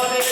Hare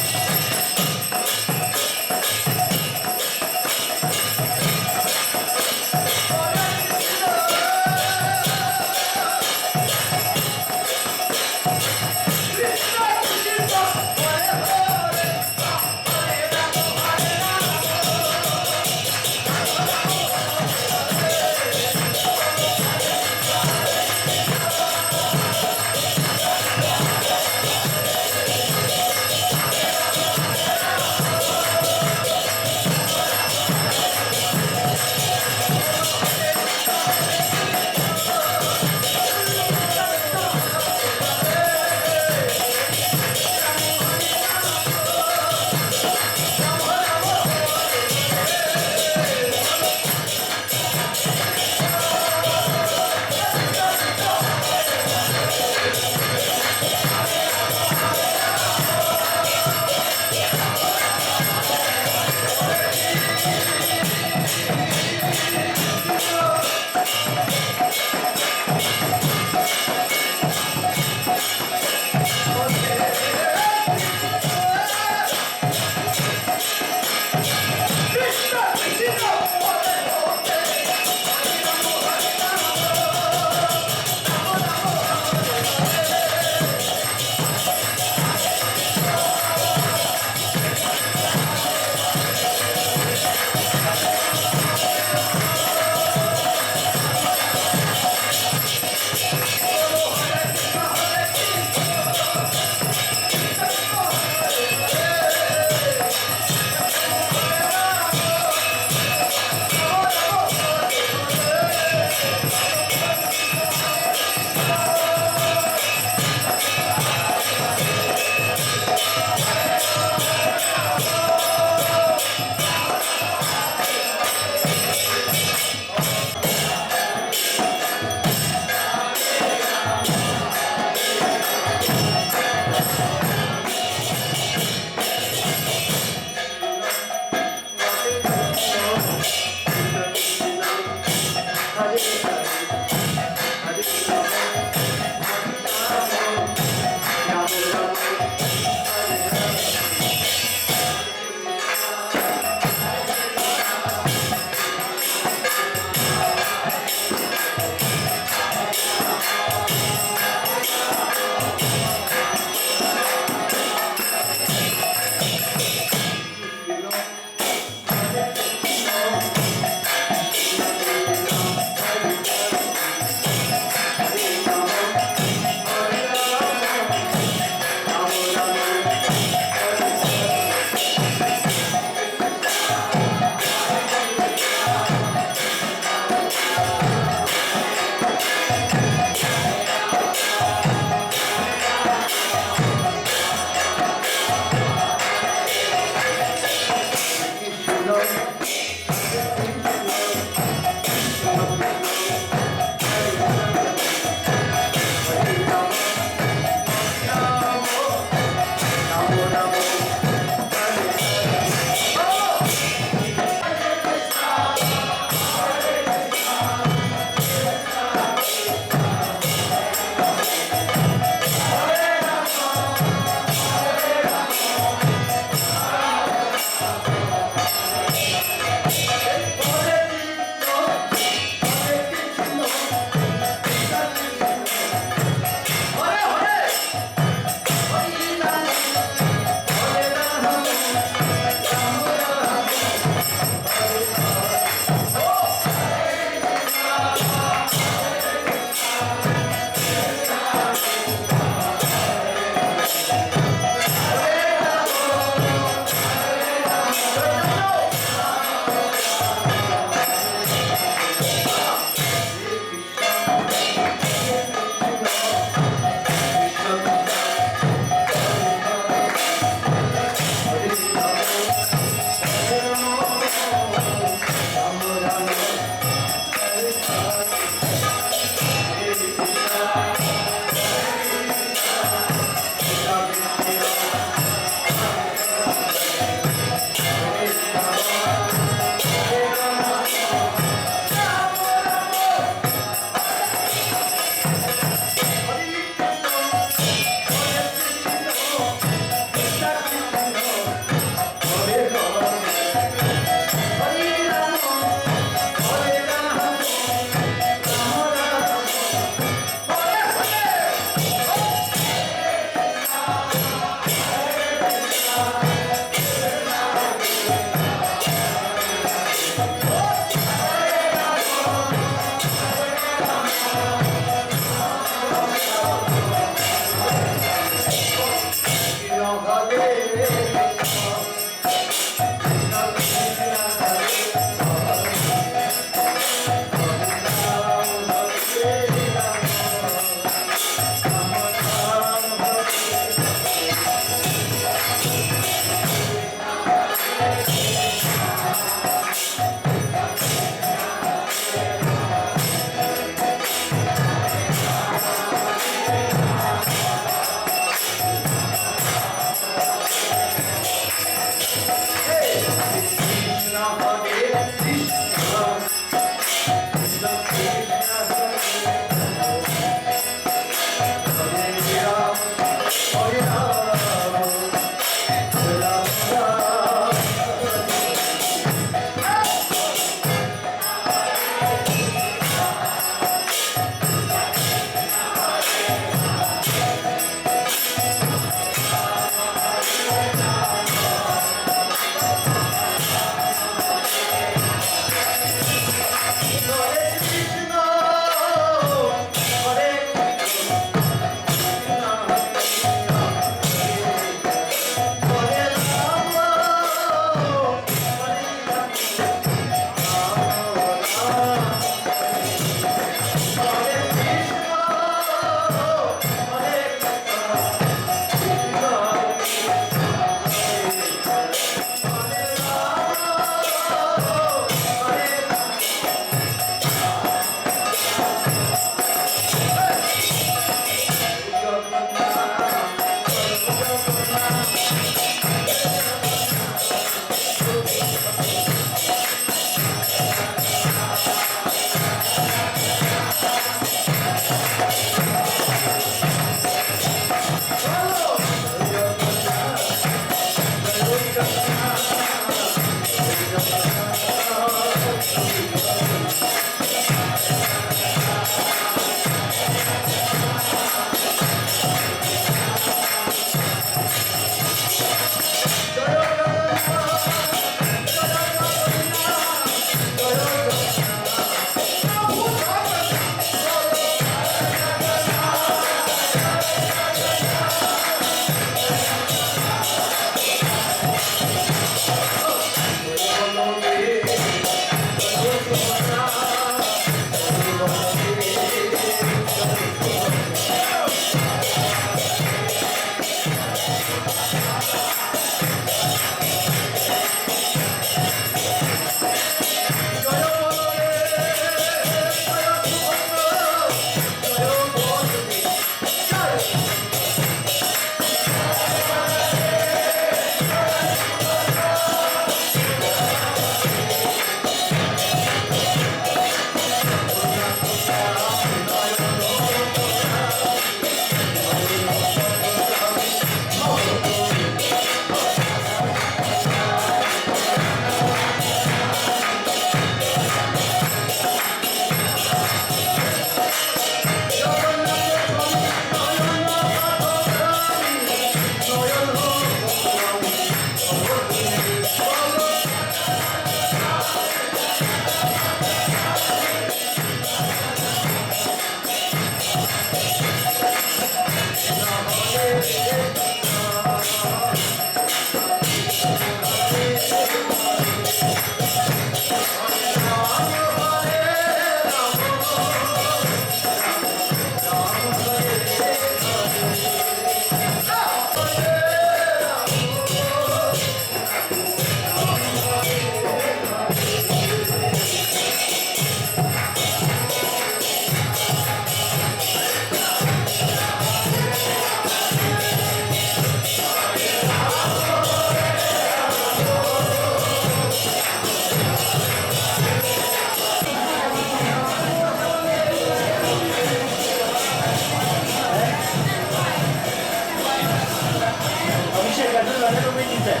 sir.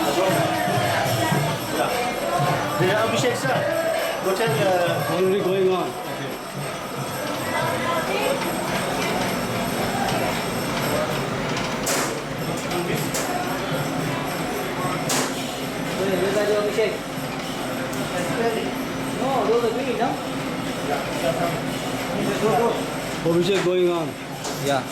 No problem. Yeah. The Abhishek sir, go tell Already going on. Abhishek. No, those are green, no? Abhishek going on. Yeah.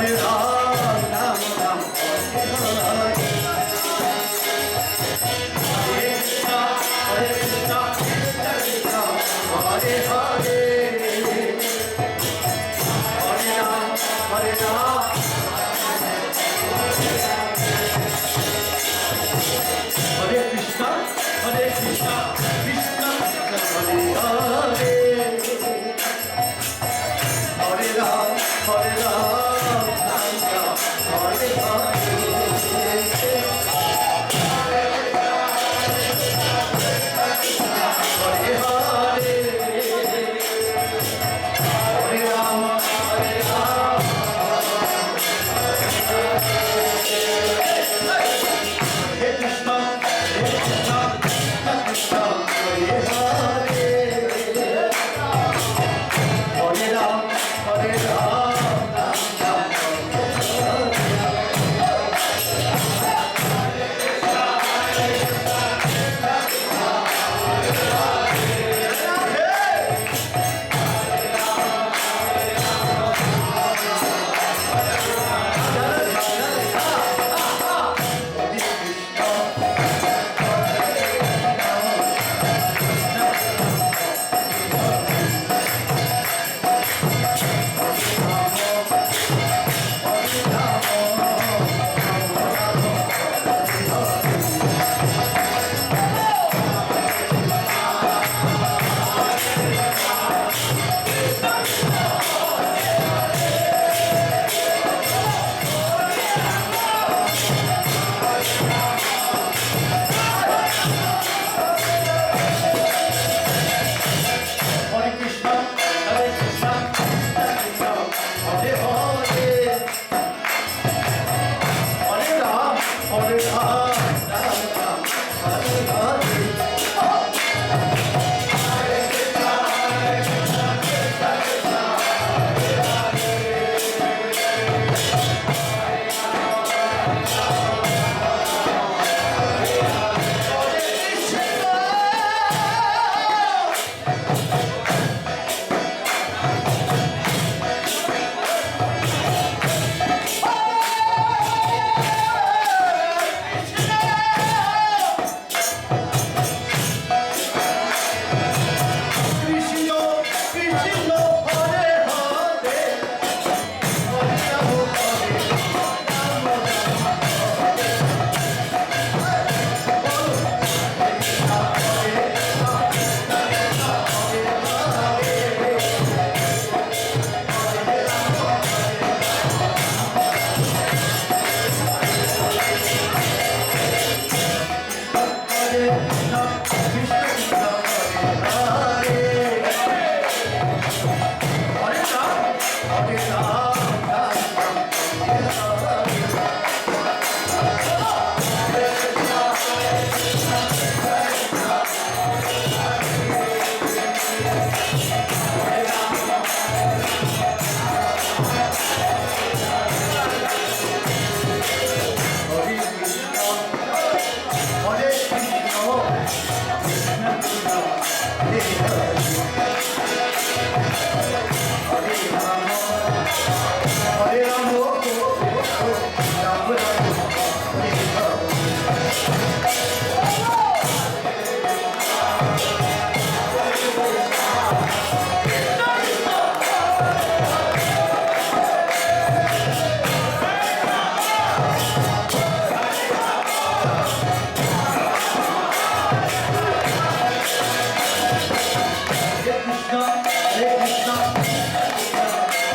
Hare Ram, Ram Ram, Hare Hare. Hare Krishna, Hare Krishna, Krishna Krishna, Hare Hare. Hare Ram, Hare Ram. Hare Krishna, Hare Krishna, Krishna Krishna, Hare Hare. Hare Ram, Hare Ram, Ram Ram, Hare Hare. Hare Hare. Hare Ram, Hare Ram. Hare Krishna, Hare Krishna, Krishna Krishna, Hare Hare. Hare Ram, Hare Ram, Ram Ram, Hare Krishna, Hare Krishna, Krishna Krishna, Hare Hare. Hare Ram, Hare Ram, Ram Ram, Hare Hare. Krishna, Krishna, Hare Hare. Hare Ram, Hare Ram, Ram Hare Krishna,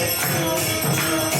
Thank you.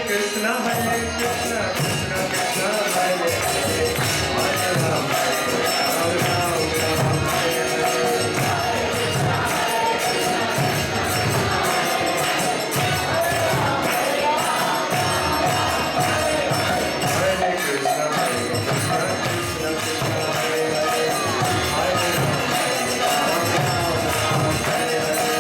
Krishna, Krishna Krishna, Hare Hare, Hare Ram, Ram Ram, Hare Hare. Hare Krishna, Krishna Krishna, Hare Hare, Hare Ram, Ram Ram, Hare Hare.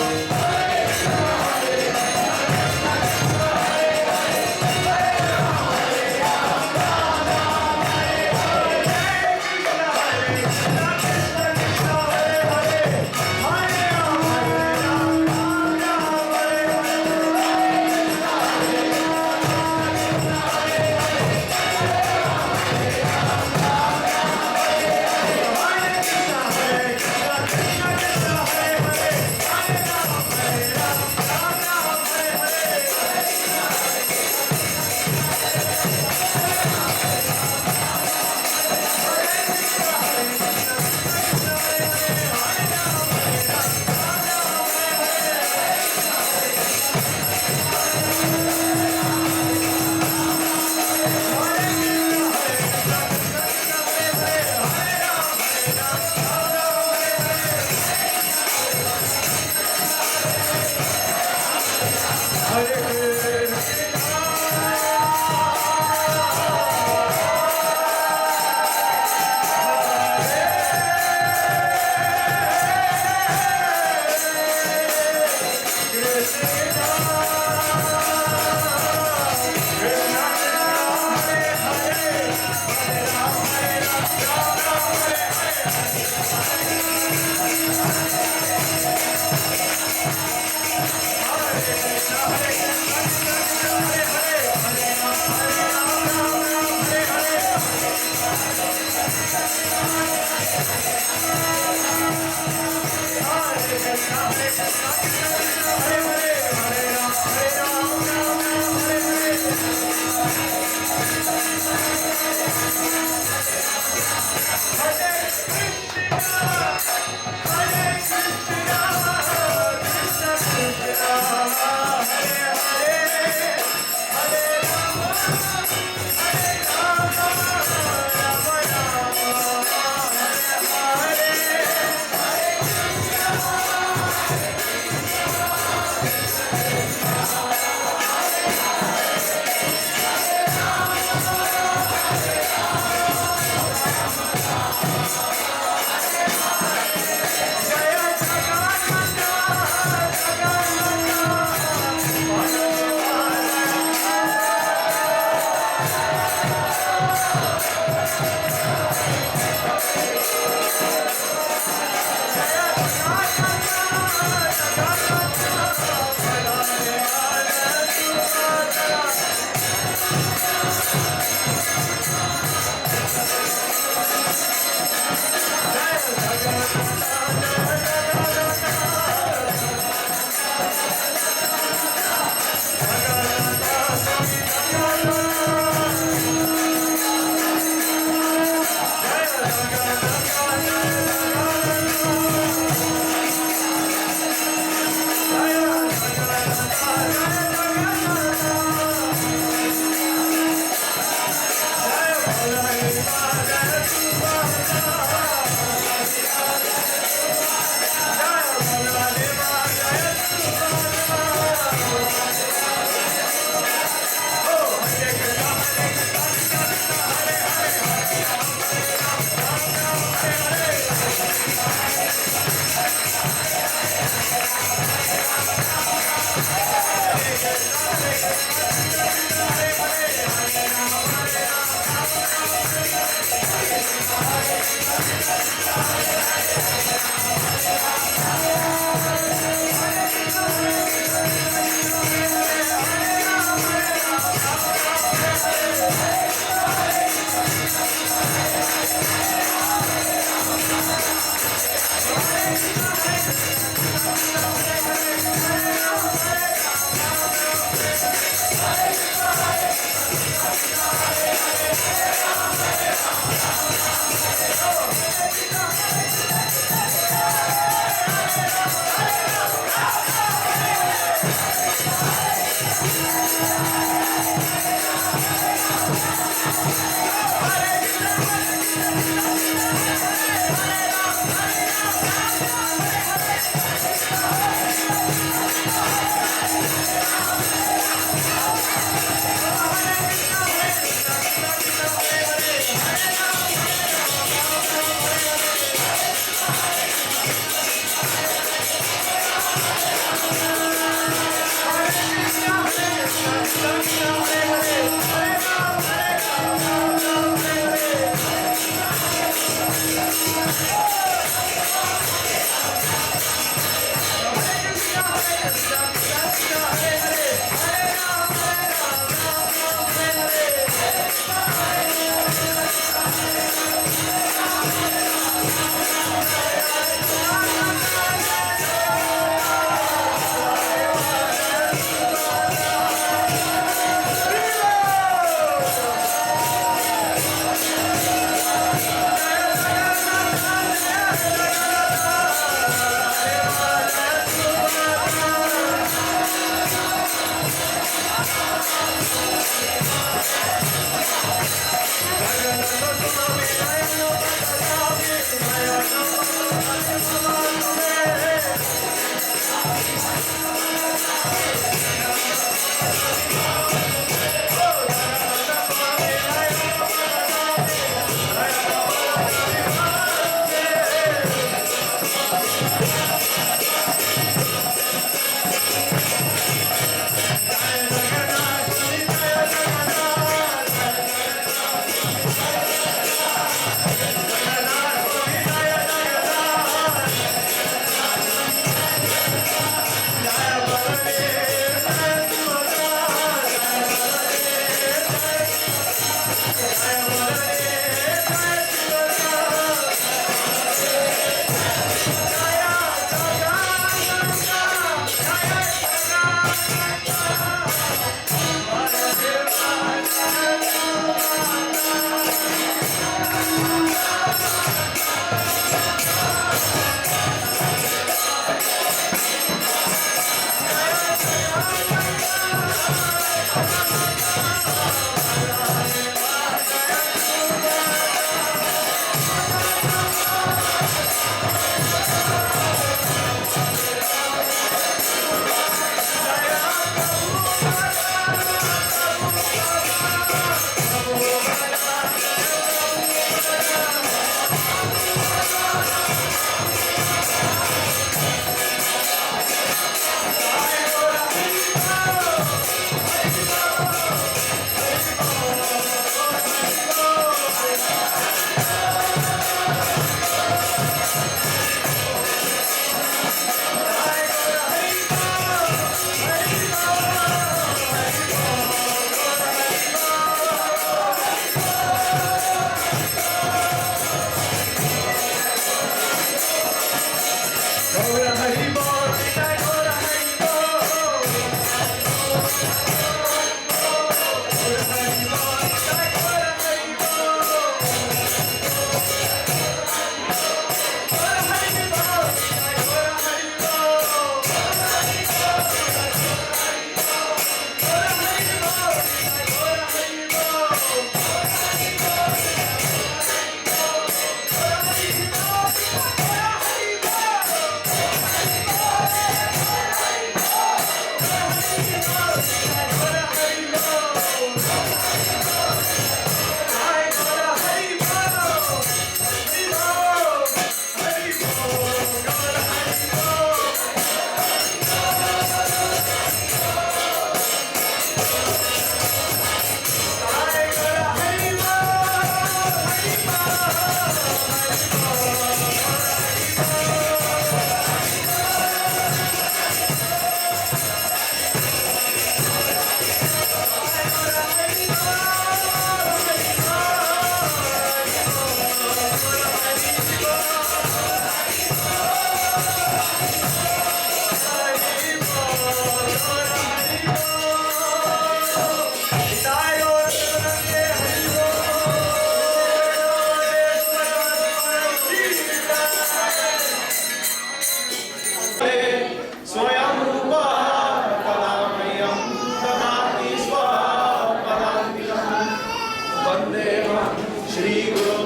Shri Guru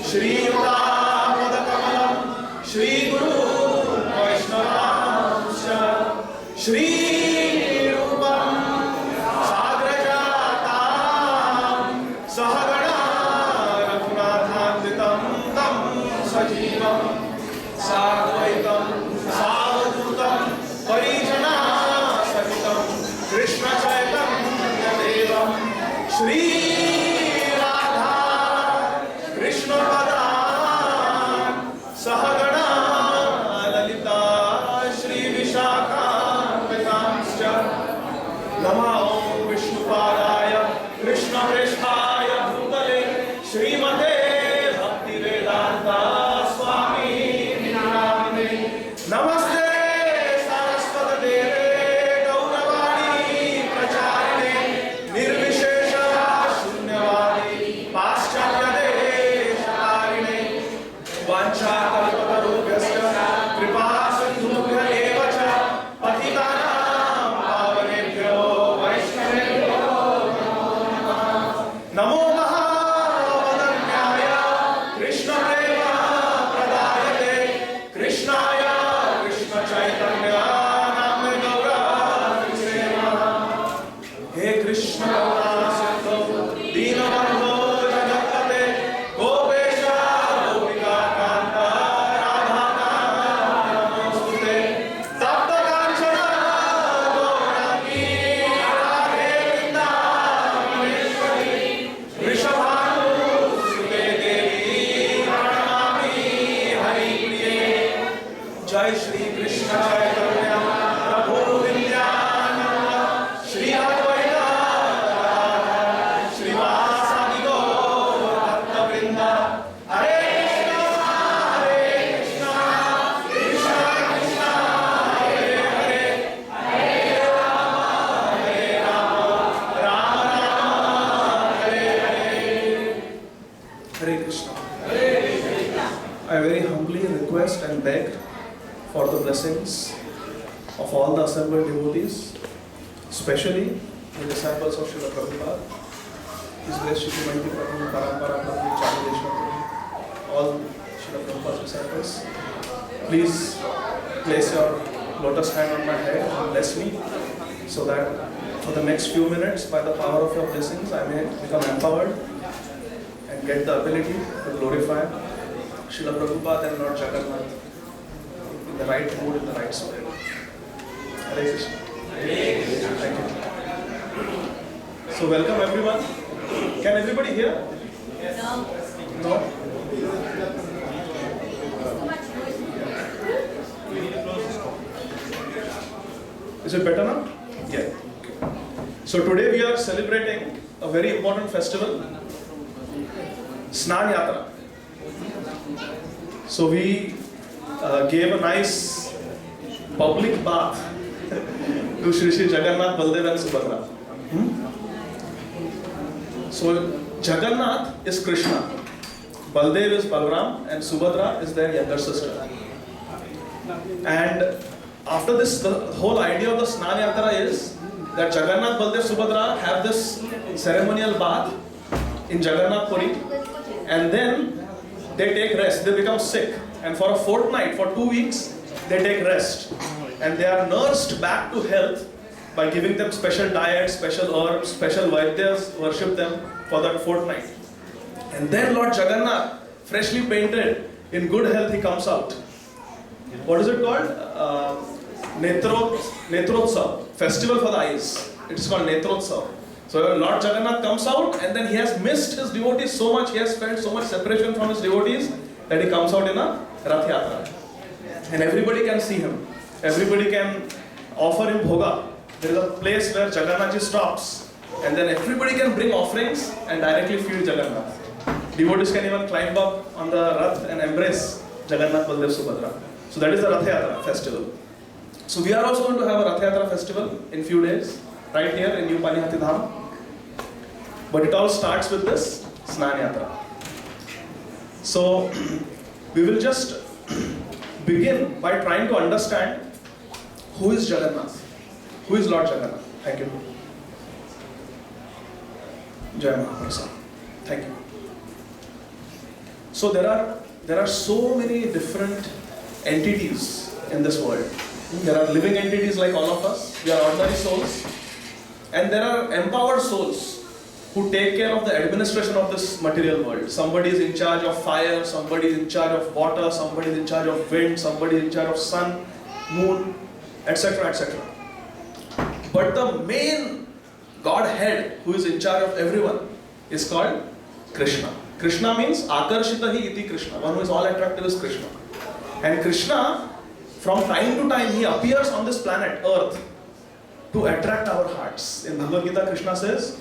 Shri Yudapadakalam Shri Guru Vaishnavamsya Shri Rupam Sagrajatam Sahagana Raghunathanvitam Tam Sajivam Sadvaitam Sadhutam Parijana Sahitam Krishna Chaitanya Devam Shri Radha Krishna Padan Sahagana Lalita Shri Vishakhamvitamscha Nama Om Vishnupadaya Krishna Preshthaya Bhutale Srimate Bhakti Vedanta Swami Namine Namaste Saraswate Gauravani Pracharine Nirvishesha Shunyavadi Paschalya Desharine Vancha Kalpatarubhyasya Kripa Sindhubhya eva cha Patitanam Pavanebhyo Vaishnavebhyo Namo Mahavadanyaya Krishna Prema Pradayate Krishnaya Krishna Chaitanya Namne Gaurāse Namaha He Krishna Sindhu Dīnabandho Jagapate Gopesha Gopika Kanta Radha Namostute Tapta Kanchana Gauraki Radhe Vrindavaneshwari Vrishabhanu Sute Devi Pranamami Hari Priye Jai Shri Krishna Chaitanya Prabhu Nityananda Shri Advaita Gadadhar Srivasadi Gaur Bhakta Vrinda Hare Krishna Krishna Krishna Hare Hare Hare Rama Rama Rama Hare Hare Hare Krishna. I very humbly request and beg for the blessings of all the assembled devotees, especially the disciples of Srila Prabhupada, His Grace Shri Manti Prabhu, Parampara Prabhu, Chandeshwar Prabhu, all Srila Prabhupada's disciples. Please place your lotus hand on my head and bless me so that for the next few minutes, by the power of your blessings, I may become empowered and get the ability to glorify Srila Prabhupada and Lord Jagannath in the right mood, in the right spirit. Hare Krishna. Thank you. So welcome everyone. Can everybody hear? No? Is it better now? Yeah. Okay. So today we are celebrating a very important festival, Snan Yatra. So we gave a nice public bath to Shri Shri Jagannath, Baldev and Subhadra. So Jagannath is Krishna, Baldev is Balram, and Subhadra is their younger sister. And after this, the whole idea of the Snan Yatra is that Jagannath, Baldev, Subhadra have this ceremonial bath in Jagannath Puri, and then they take rest, they become sick, and for a fortnight, for 2 weeks, they take rest. And they are nursed back to health by giving them special diet, special herbs, special vaidyas, worship them for that fortnight. And then Lord Jagannath, freshly painted, in good health, he comes out. What is it called? Netrotsav, festival for the eyes. It's called Netrotsav. So Lord Jagannath comes out and then he has missed his devotees so much, he has felt so much separation from his devotees that he comes out in a Rath Yatra. And everybody can see him. Everybody can offer him bhoga. There is a place where Jagannath stops and then everybody can bring offerings and directly feed Jagannath. Devotees can even climb up on the Rath and embrace Jagannath, Baldev, Subhadra. So that is the Rath Yatra festival. So we are also going to have a Rath Yatra festival in few days, right here in New Panihati Dham. But it all starts with this Snan Yatra. So we will just begin by trying to understand who is Jagannath, who is Lord Jagannath. Thank you. Jai Mahaprasad. Thank you. So there are so many different entities in this world. There are living entities like all of us. We are ordinary souls. And there are empowered souls who take care of the administration of this material world. Somebody is in charge of fire, somebody is in charge of water, somebody is in charge of wind, somebody is in charge of sun, moon, etc., etc. But the main Godhead who is in charge of everyone is called Krishna. Krishna means Akarshitahi iti Krishna. One who is all attractive is Krishna. And Krishna, from time to time, he appears on this planet, Earth, to attract our hearts. In Bhagavad Gita, Krishna says,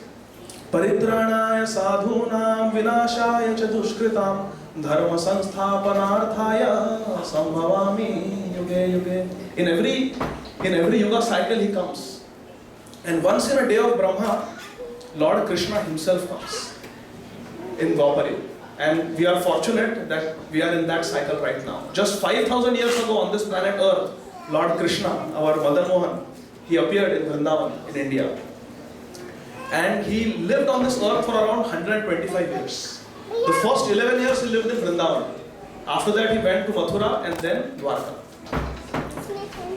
Paritranaya sadhunam vinashaya cha dushkritam dharma sansthapanarthaya sambhavami yuge yuge. In every yuga cycle he comes. And once in a day of Brahma, Lord Krishna himself comes in Dwapara. And we are fortunate that we are in that cycle right now. Just 5,000 years ago on this planet Earth, Lord Krishna, our Madan Mohan, he appeared in Vrindavan in India. And he lived on this earth for around 125 years. The first 11 years he lived in Vrindavan. After that he went to Mathura and then Dwarka.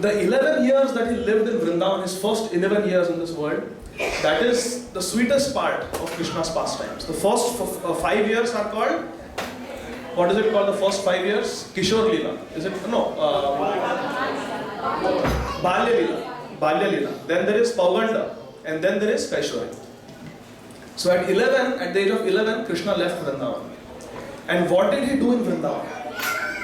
The 11 years that he lived in Vrindavan, his first 11 years in this world, that is the sweetest part of Krishna's pastimes. The first 5 years are called, what is it called, the first 5 years? Kishore Leela. Is it? No. Balya Leela. Balya Leela. Then there is Pauganda. And then there is Kaishori. So at the age of 11, Krishna left Vrindavan. And what did he do in Vrindavan?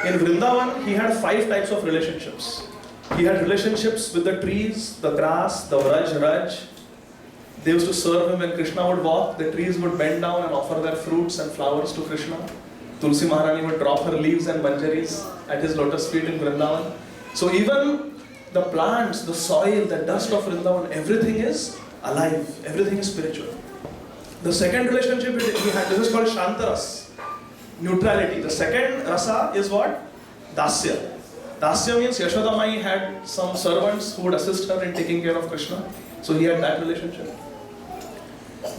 In Vrindavan, he had 5 types of relationships. He had relationships with the trees, the grass, the Raj. They used to serve him when Krishna would walk. The trees would bend down and offer their fruits and flowers to Krishna. Tulsi Maharani would drop her leaves and manjaris at his lotus feet in Vrindavan. So even the plants, the soil, the dust of Vrindavan, everything is alive. Everything is spiritual. The second relationship he had, this is called Shantaras, neutrality. The second rasa is what? Dasya. Dasya means Yashoda Mai had some servants who would assist her in taking care of Krishna. So he had that relationship.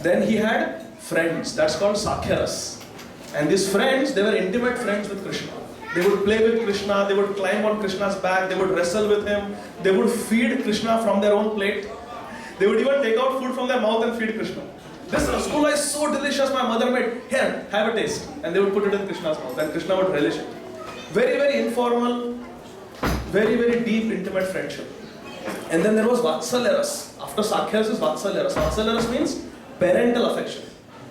Then he had friends. That's called Sakhyaras. And these friends, they were intimate friends with Krishna. They would play with Krishna. They would climb on Krishna's back. They would wrestle with him. They would feed Krishna from their own plate. They would even take out food from their mouth and feed Krishna. This rasgulla is so delicious, my mother made. Here, have a taste. And they would put it in Krishna's mouth. And Krishna would relish it. Very, very informal, very, very deep, intimate friendship. And then there was Vatsalyaras. After Sakhyaras is Vatsalyaras. Vatsalyaras means parental affection.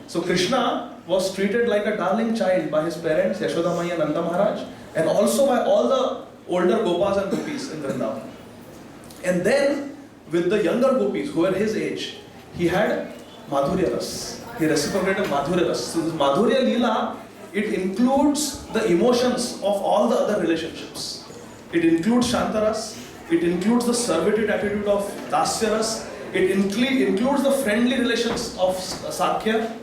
So Krishna was treated like a darling child by his parents, Yashoda Mai and Nanda Maharaj, and also by all the older Gopas and Gopis in Vrindavan. And then, with the younger Gopis who were his age, he had Madhurya Ras. He reciprocated Madhurya Ras. So this Madhurya Leela, it includes the emotions of all the other relationships. It includes Shantaras. It includes the servitude attitude of Dasyaras. It includes the friendly relations of Sakhya.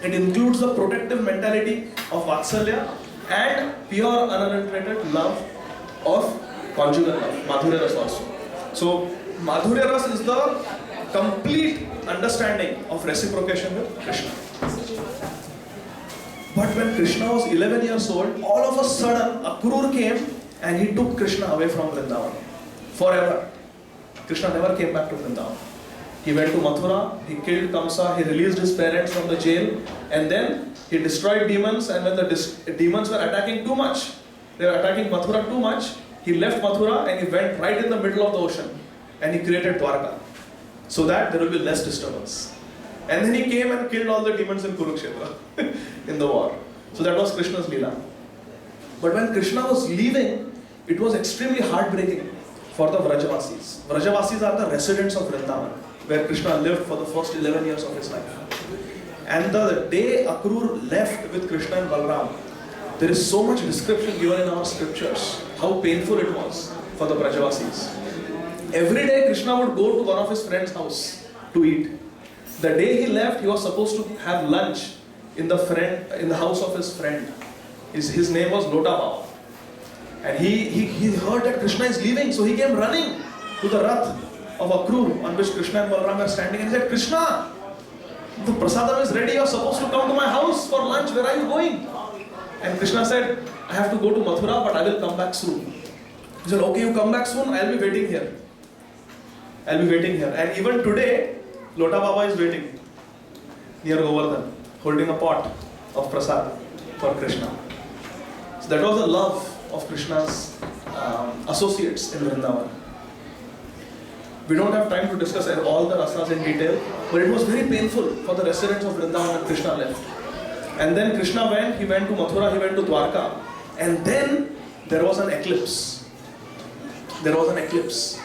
It includes the protective mentality of Vatsalya and pure unadulterated love of conjugal love, Madhurya Ras also. So Madhurya Ras is the complete understanding of reciprocation with Krishna. But when Krishna was 11 years old, all of a sudden Akrur came and he took Krishna away from Vrindavan. Forever. Krishna never came back to Vrindavan. He went to Mathura, he killed Kamsa, he released his parents from the jail, and then he destroyed demons. And when the demons were attacking too much, they were attacking Mathura too much, he left Mathura and he went right in the middle of the ocean and he created Dwarka so that there will be less disturbance. And then he came and killed all the demons in Kurukshetra in the war. So that was Krishna's Leela. But when Krishna was leaving, it was extremely heartbreaking for the Vrajavasis. Vrajavasis are the residents of Vrindavan, where Krishna lived for the first 11 years of his life. And the day Akrur left with Krishna and Balram, there is so much description given in our scriptures, how painful it was for the Vrajavasis. Every day Krishna would go to one of his friend's house to eat. The day he left, he was supposed to have lunch in the house of his friend. His name was Lotabao. And he heard that Krishna is leaving, so he came running to the Rath of Akrur on which Krishna and Balram are standing, and he said, Krishna, the prasadam is ready, you are supposed to come to my house for lunch, where are you going? And Krishna said, I have to go to Mathura, but I will come back soon. He said, okay, you come back soon, I'll be waiting here. I'll be waiting here. And even today, Lota Baba is waiting near Govardhan, holding a pot of prasad for Krishna. So that was the love of Krishna's associates in Vrindavan. We don't have time to discuss all the rasas in detail, but it was very painful for the residents of Vrindavan when Krishna left. And then Krishna went to Mathura, he went to Dwarka, and then there was an eclipse. There was an eclipse.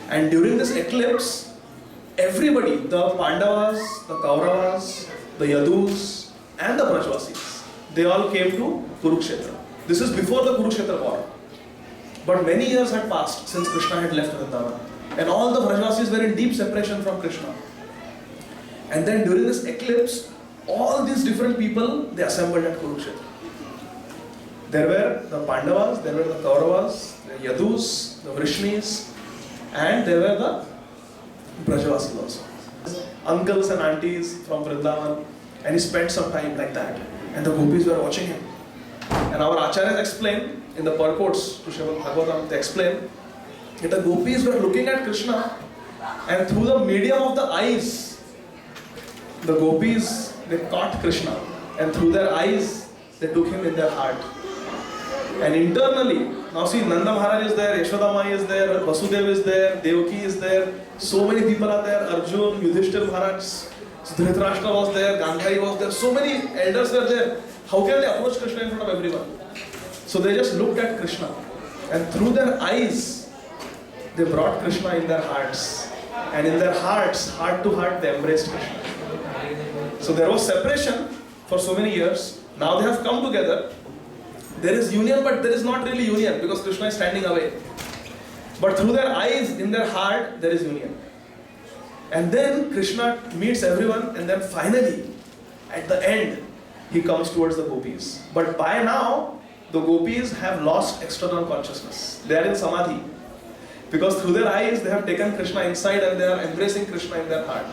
And during this eclipse, everybody, the Pandavas, the Kauravas, the Yadus, and the Brajvasis, they all came to Kurukshetra. This is before the Kurukshetra war. But many years had passed since Krishna had left Vrindavan. And all the Brajvasis were in deep separation from Krishna. And then during this eclipse, all these different people, they assembled at Kurukshetra. There were the Pandavas, there were the Kauravas, the Yadus, the Vrishnis, and there were the Brajavasis also. Uncles and aunties from Vrindavan, and he spent some time like that. And the gopis were watching him. And our acharyas explain, in the purports to Srimad Bhagavatam, they explain that the gopis were looking at Krishna, and through the medium of the eyes, the gopis, they caught Krishna, and through their eyes, they took him in their heart. And internally, now see, Nanda Maharaj is there, Yashoda Mai is there, Vasudev is there, Devaki is there, so many people are there, Arjun, Yudhishthir Maharaj, Dhritarashtra was there, Gandhari was there, so many elders were there. How can they approach Krishna in front of everyone? So they just looked at Krishna, and through their eyes, they brought Krishna in their hearts. And in their hearts, heart to heart, they embraced Krishna. So there was separation for so many years. Now they have come together. There is union, but there is not really union because Krishna is standing away. But through their eyes, in their heart, there is union. And then Krishna meets everyone, and then finally, at the end, he comes towards the gopis. But by now, the gopis have lost external consciousness. They are in samadhi. Because through their eyes, they have taken Krishna inside and they are embracing Krishna in their heart.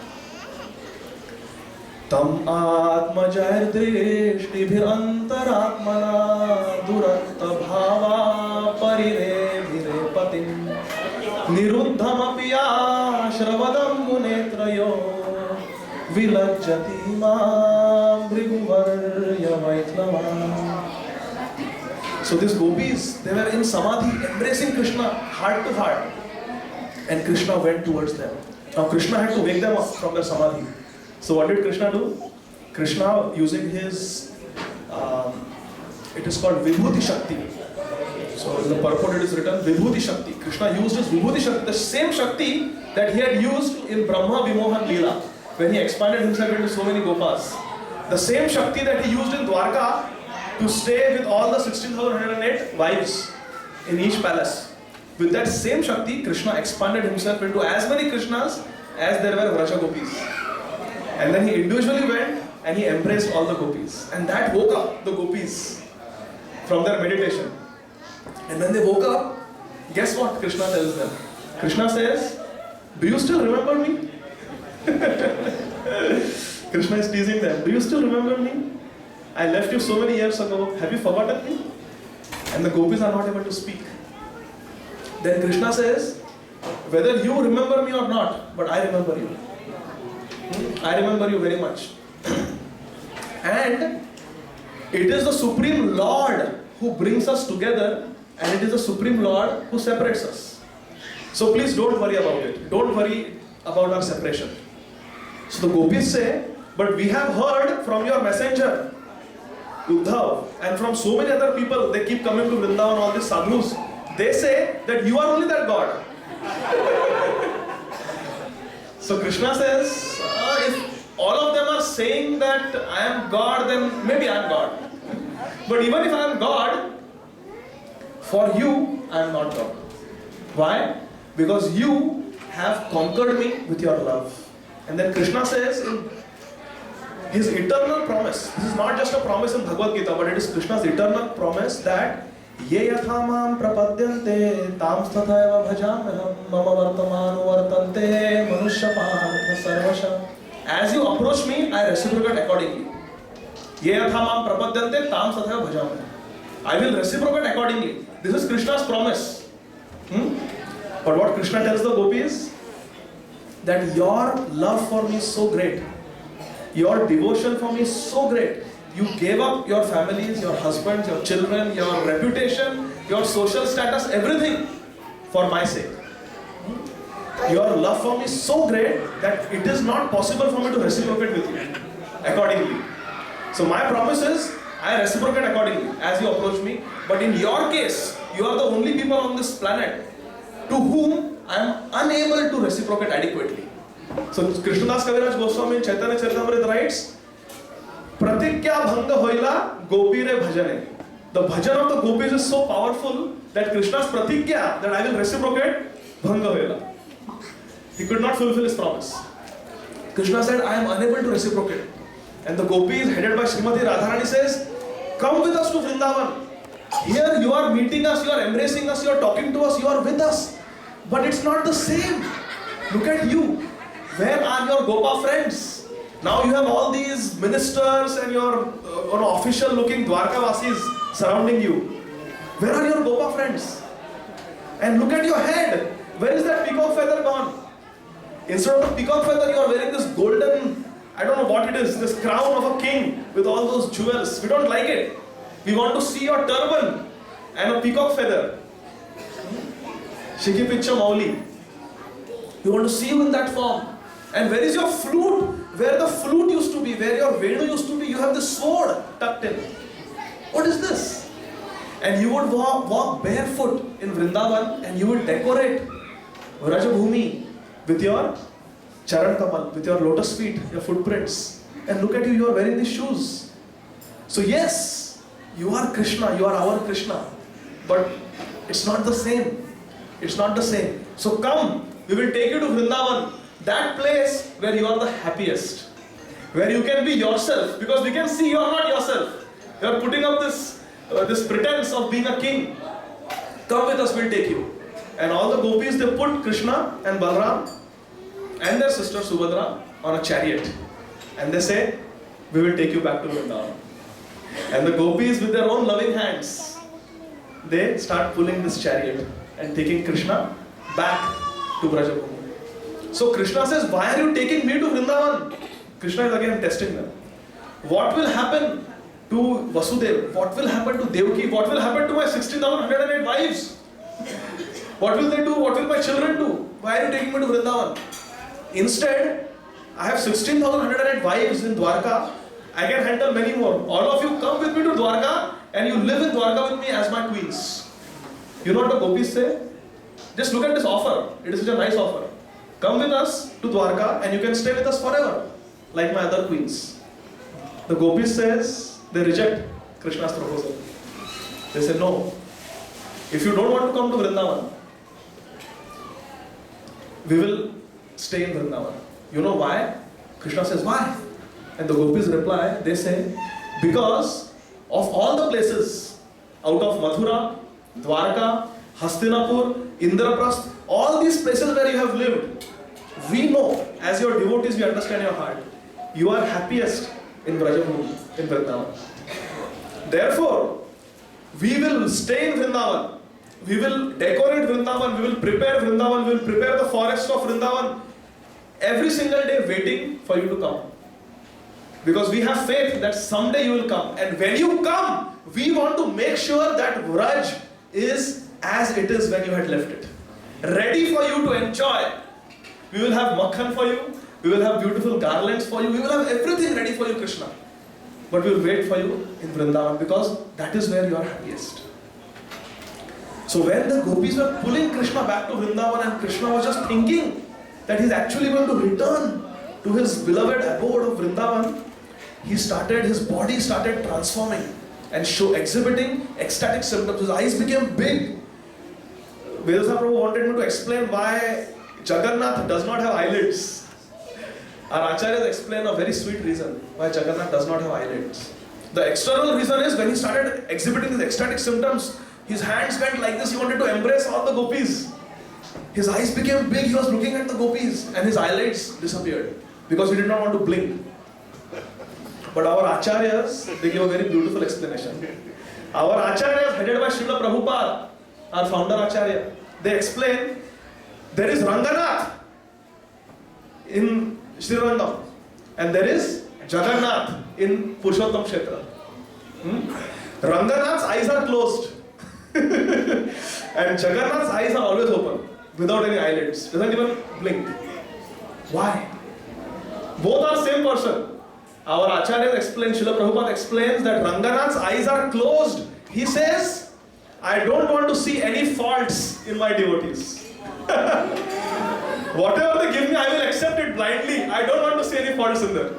Tam atmajair drishti bhir antaratmana duranta bhava parire bhire patim niruddham apiya shravadam munetrayo vilajjati ma bhriguvarya vaitlavam. So these gopis, they were in samadhi, embracing Krishna heart to heart. And Krishna went towards them. Now Krishna had to wake them up from their samadhi. So what did Krishna do? Krishna, using his, it is called Vibhuti Shakti. So in the purport it is written Vibhuti Shakti. Krishna used his Vibhuti Shakti, the same Shakti that he had used in Brahma Vimohan Leela, when he expanded himself into so many gopas. The same Shakti that he used in Dwarka to stay with all the 16,108 wives in each palace. With that same Shakti, Krishna expanded himself into as many Krishnas as there were Vraja gopis. And then he individually went and he embraced all the gopis. And that woke up the gopis from their meditation. And when they woke up, guess what Krishna tells them? Krishna says, do you still remember me? Krishna is teasing them. Do you still remember me? I left you so many years ago. Have you forgotten me? And the gopis are not able to speak. Then Krishna says, whether you remember me or not, but I remember you. I remember you very much. And it is the Supreme Lord who brings us together, and it is the Supreme Lord who separates us. So please don't worry about it. Don't worry about our separation. So the gopis say, but we have heard from your messenger, Uddhav, and from so many other people, they keep coming to Vrindavan, all these sadhus. They say that you are only that God. So Krishna says, if all of them are saying that I am God, then maybe I am God. But even if I am God, for you, I am not God. Why? Because you have conquered me with your love. And then Krishna says in his eternal promise, this is not just a promise in Bhagavad Gita, but it is Krishna's eternal promise that Ye yatha mam prapadyante tam stathaiva bhajamaham mama vartamanu vartante manushya partha sarvasha. As you approach me, I reciprocate accordingly. Ye yatha mam prapadyante tam sathaiva bhajami. I will reciprocate accordingly. This is Krishna's promise. But what Krishna tells the gopis, that your love for me is so great, your devotion for me is so great, you gave up your families, your husbands, your children, your reputation, your social status, everything for my sake. Your love for me is so great that it is not possible for me to reciprocate with you accordingly. So my promise is, I reciprocate accordingly as you approach me. But in your case, you are the only people on this planet to whom I am unable to reciprocate adequately. So Krishnadas Kaviraj Goswami in Chaitanya Charitamrita writes, Pratikya bhanga hoila gopire bhajane. The bhajan of the gopis is so powerful that Krishna's pratikya, that I will reciprocate, bhanga hoila. He could not fulfill his promise. Krishna said, I am unable to reciprocate. And the gopis, headed by Srimati Radharani, says, come with us to Vrindavan. Here you are meeting us, you are embracing us, you are talking to us, you are with us. But it's not the same. Look at you. Where are your Gopa friends? Now you have all these ministers and your official looking Dwarkavasis surrounding you. Where are your Gopa friends? And look at your head. Where is that peacock feather gone? Instead of the peacock feather, you are wearing this golden, I don't know what it is, this crown of a king with all those jewels. We don't like it. We want to see your turban and a peacock feather. Shiki Picha Mauli. We want to see you in that form. And where is your flute? Where the flute used to be, where your Venu used to be, you have the sword tucked in. What is this? And you would walk barefoot in Vrindavan and you would decorate Vrajabhumi with your Charan Kamal, with your lotus feet, your footprints. And look at you, you are wearing these shoes. So yes, you are Krishna, you are our Krishna. But it's not the same. It's not the same. So come, we will take you to Vrindavan, that place where you are the happiest. Where you can be yourself. Because we can see you are not yourself. You are putting up this pretense of being a king. Come with us, we'll take you. And all the gopis, they put Krishna and Balaram and their sister Subhadra on a chariot. And they say, we will take you back to Vrindavan. And the gopis with their own loving hands, they start pulling this chariot and taking Krishna back to Brajabhumi. So Krishna says, why are you taking me to Vrindavan? Krishna is again testing them. What will happen to Vasudeva? What will happen to Devaki? What will happen to my 16,108 wives? What will they do? What will my children do? Why are you taking me to Vrindavan? Instead, I have 16,108 wives in Dwarka. I can handle many more. All of you come with me to Dwarka and you live in Dwarka with me as my queens. You know what the gopis say? Just look at this offer. It is such a nice offer. Come with us to Dwarka and you can stay with us forever, like my other queens. The gopis says, they reject Krishna's proposal. They say, no. If you don't want to come to Vrindavan, we will stay in Vrindavan. You know why? Krishna says, why? And the gopis reply, they say, because of all the places out of Mathura, Dwarka, Hastinapur, Indraprasth, all these places where you have lived, we know, as your devotees, we understand your heart. You are happiest in Brajabhumi, in Vrindavan. Therefore, we will stay in Vrindavan. We will decorate Vrindavan. We will prepare Vrindavan. We will prepare the forest of Vrindavan. Every single day waiting for you to come. Because we have faith that someday you will come. And when you come, we want to make sure that Vraj is as it is when you had left it. Ready for you to enjoy. We will have makhan for you. We will have beautiful garlands for you. We will have everything ready for you, Krishna. But we will wait for you in Vrindavan because that is where you are happiest. So when the gopis were pulling Krishna back to Vrindavan and Krishna was just thinking that he is actually going to return to his beloved abode of Vrindavan, his body started transforming and exhibiting ecstatic symptoms. His eyes became big. Vedasa Prabhu wanted me to explain why Jagannath does not have eyelids. Our acharyas explain a very sweet reason why Jagannath does not have eyelids. The external reason is when he started exhibiting these ecstatic symptoms, his hands went like this, he wanted to embrace all the gopis. His eyes became big, he was looking at the gopis and his eyelids disappeared because he did not want to blink. But our acharyas, they give a very beautiful explanation. Our acharyas, headed by Srila Prabhupada, our founder acharya, they explain there is Ranganath in Srirangam and there is Jagannath in Purushottam Kshetra. Ranganath's eyes are closed and Jagannath's eyes are always open without any eyelids, doesn't even blink. Why? Both are same person. Our Acharya explains, Srila Prabhupada explains that Ranganath's eyes are closed. He says, I don't want to see any faults in my devotees. Whatever they give me, I will accept it blindly. I don't want to see any faults in there.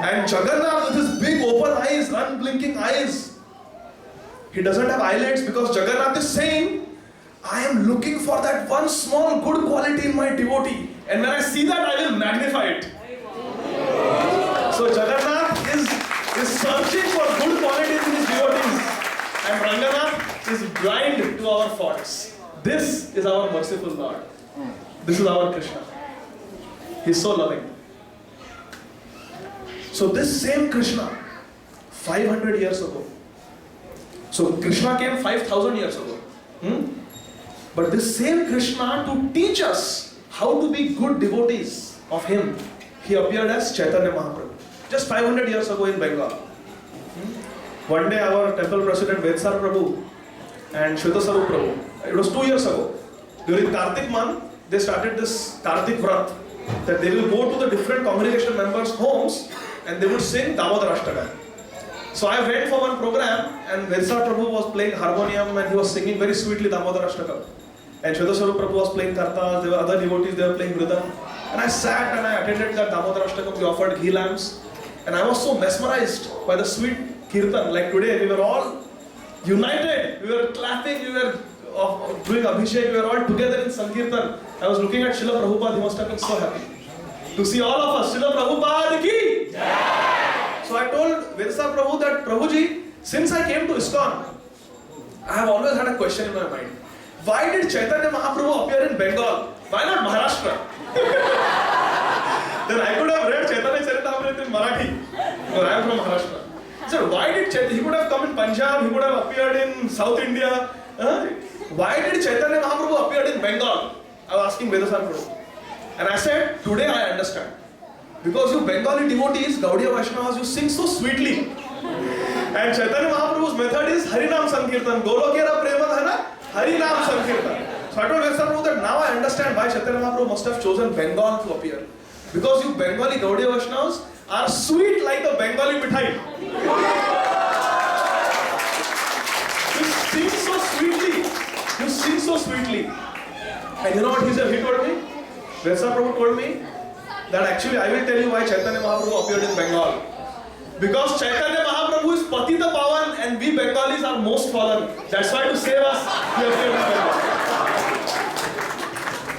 And Jagannath with his big open eyes, unblinking eyes, he doesn't have eyelids because Jagannath is saying, I am looking for that one small good quality in my devotee. And when I see that, I will magnify it. So Jagannath is searching for good qualities in his devotees. And Ranganath is blind to our faults. This is our merciful Lord. This is our Krishna. He is so loving. So this same Krishna, 500 years ago. So Krishna came 5,000 years ago. But this same Krishna, to teach us how to be good devotees of Him, He appeared as Chaitanya Mahaprabhu. Just 500 years ago in Bengal. One day our temple president Vedsar Prabhu and Shwetasarup Prabhu, it was 2 years ago, during Kartik month, they started this Kartik Vrat, that they will go to the different congregation members' homes and they would sing Damodar Ashtaka. So I went for one program and Vedsar Prabhu was playing harmonium and he was singing very sweetly Damodar Ashtaka. And Shwetasarup Prabhu was playing kartas, there were other devotees, they were playing Mridam. And I sat and I attended that Damodar Ashtakam, we offered ghee lamps. And I was so mesmerized by the sweet Kirtan. Like today, we were all united, we were clapping, we were doing Abhishek, we were all together in Sankirtan. I was looking at Srila Prabhupada, he must have been so happy to see all of us. Srila Prabhupada ki! Yeah. So I told Vedsar Prabhu that, Prabhuji, since I came to ISKCON, I have always had a question in my mind. Why did Chaitanya Mahaprabhu appear in Bengal? Why not Maharashtra? Then I could have read Chaitanya Charitamrita in Marathi. Because I am from Maharashtra. So why did Chaitanya, he could have come in Punjab, he could have appeared in South India. Why did Chaitanya Mahaprabhu appear in Bengal? I was asking Vedasar Prabhu. And I said, today I understand. Because you Bengali devotees, Gaudiya Vaishnavas, you sing so sweetly. And Chaitanya Mahaprabhu's method is Harinam Sankirtan. Golokera Prema Dhana, Harinam Sankirtan. So I told Vedasar Prabhu that now I understand why Chaitanya Mahaprabhu must have chosen Bengal to appear. Because you Bengali Gaudiya Vaishnavas are sweet like the Bengali mithai. You sing so sweetly. You sing so sweetly. And you know what he said? He told me, Vedasar Prabhu told me that actually I will tell you why Chaitanya Mahaprabhu appeared in Bengal. Because Chaitanya Mahaprabhu is Patita Pavan and we Bengalis are most fallen. That's why to save us, he appeared in Bengal.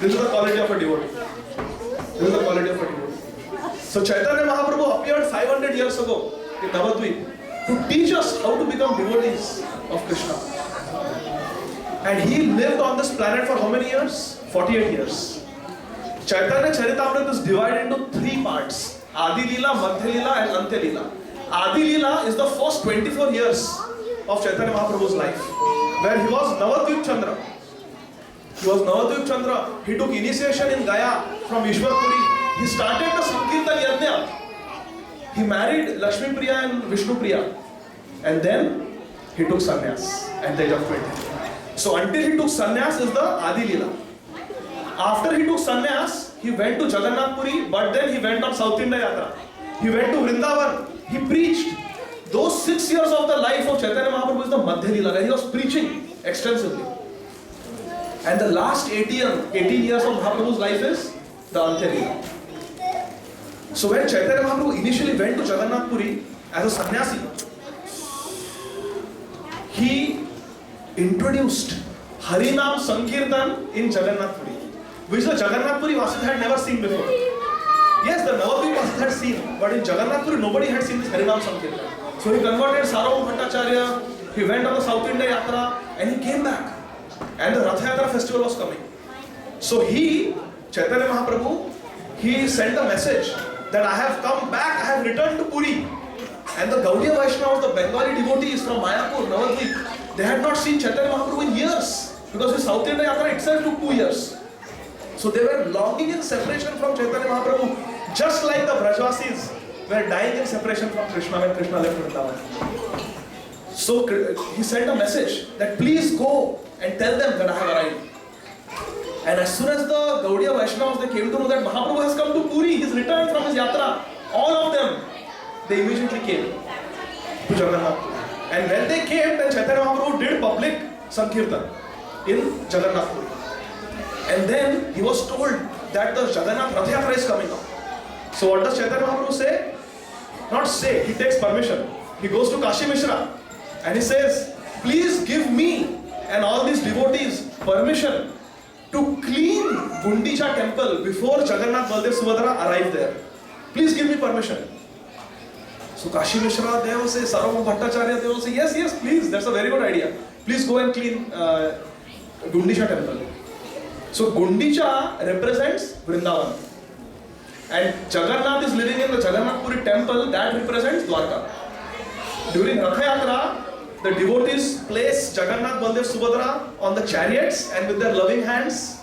This is the quality of a devotee. This is the quality of a devotee. So Chaitanya Mahaprabhu appeared 500 years ago in Navadvip to teach us how to become devotees of Krishna. And he lived on this planet for how many years? 48 years. Chaitanya Charitamrita is divided into 3 parts. Adi Leela, Madhya Leela and Antya Leela. Adi Leela is the first 24 years of Chaitanya Mahaprabhu's life, where he was Navadvip Chandra. He was Navadvip Chandra. He took initiation in Gaya from Ishwarpuri. He started the Sankirtan Yajna. He married Lakshmi Priya and Vishnu Priya. And then he took sannyas at the age of 20. So until he took sannyas is the Adi Leela. After he took sannyas, he went to Jagannath Puri, but then he went on South India Yatra. He went to Vrindavan. He preached. Those 6 years of the life of Chaitanya Mahaprabhu is the Madhya Leela, where he was preaching extensively. And the last 18 years of Mahaprabhu's life is the Antya Leela. So when Chaitanya Mahaprabhu initially went to Jagannath Puri as a sannyasi, he introduced Harinam Sankirtan in Jagannath Puri, which the Jagannath Puri Vasis had never seen before. Yes, the Navadvip Vasis had seen, but in Jagannath Puri nobody had seen this Harinam Sankirtan. So he converted Sarvam Bhattacharya, he went on the South India Yatra, and he came back. And the Rath Yatra festival was coming. So Chaitanya Mahaprabhu, he sent a message that I have come back, I have returned to Puri. Gaudiya Vaishnavas, the Bengali devotees from Mayapur, Navadvip, they had not seen Chaitanya Mahaprabhu in years because his South India Yatra itself took 2 years. So they were longing in separation from Chaitanya Mahaprabhu, just like the Brajvasis were dying in separation from Krishna when Krishna left Vrindavan. So he sent a message that please go and tell them that I have arrived. And as soon as the Gaudiya Vaishnavas, they came to know that Mahaprabhu has come to Puri, he's returned from his yatra, all of them, they immediately came to Jagannath. And when they came, then Chaitanya Mahaprabhu did public Sankirtan in Jagannath Puri. And then he was told that the Jagannath Rath Yatra is coming up. So what does Chaitanya Mahaprabhu say? Not say, he takes permission. He goes to Kashi Mishra and he says, please give me and all these devotees permission to clean Gundicha temple before Jagannath, Baldev, Subhadra arrive there. Please give me permission. So Kashi Mishra, they will say, Sarvabhauma Bhattacharya, they will say, yes, yes, please, that's a very good idea. Please go and clean Gundicha temple. So Gundicha represents Vrindavan. And Jagannath is living in the Jagannath Puri temple, that represents Dwarka. During Ratha Yatra, the devotees place Jagannath, Baldev, Subhadra on the chariots and with their loving hands,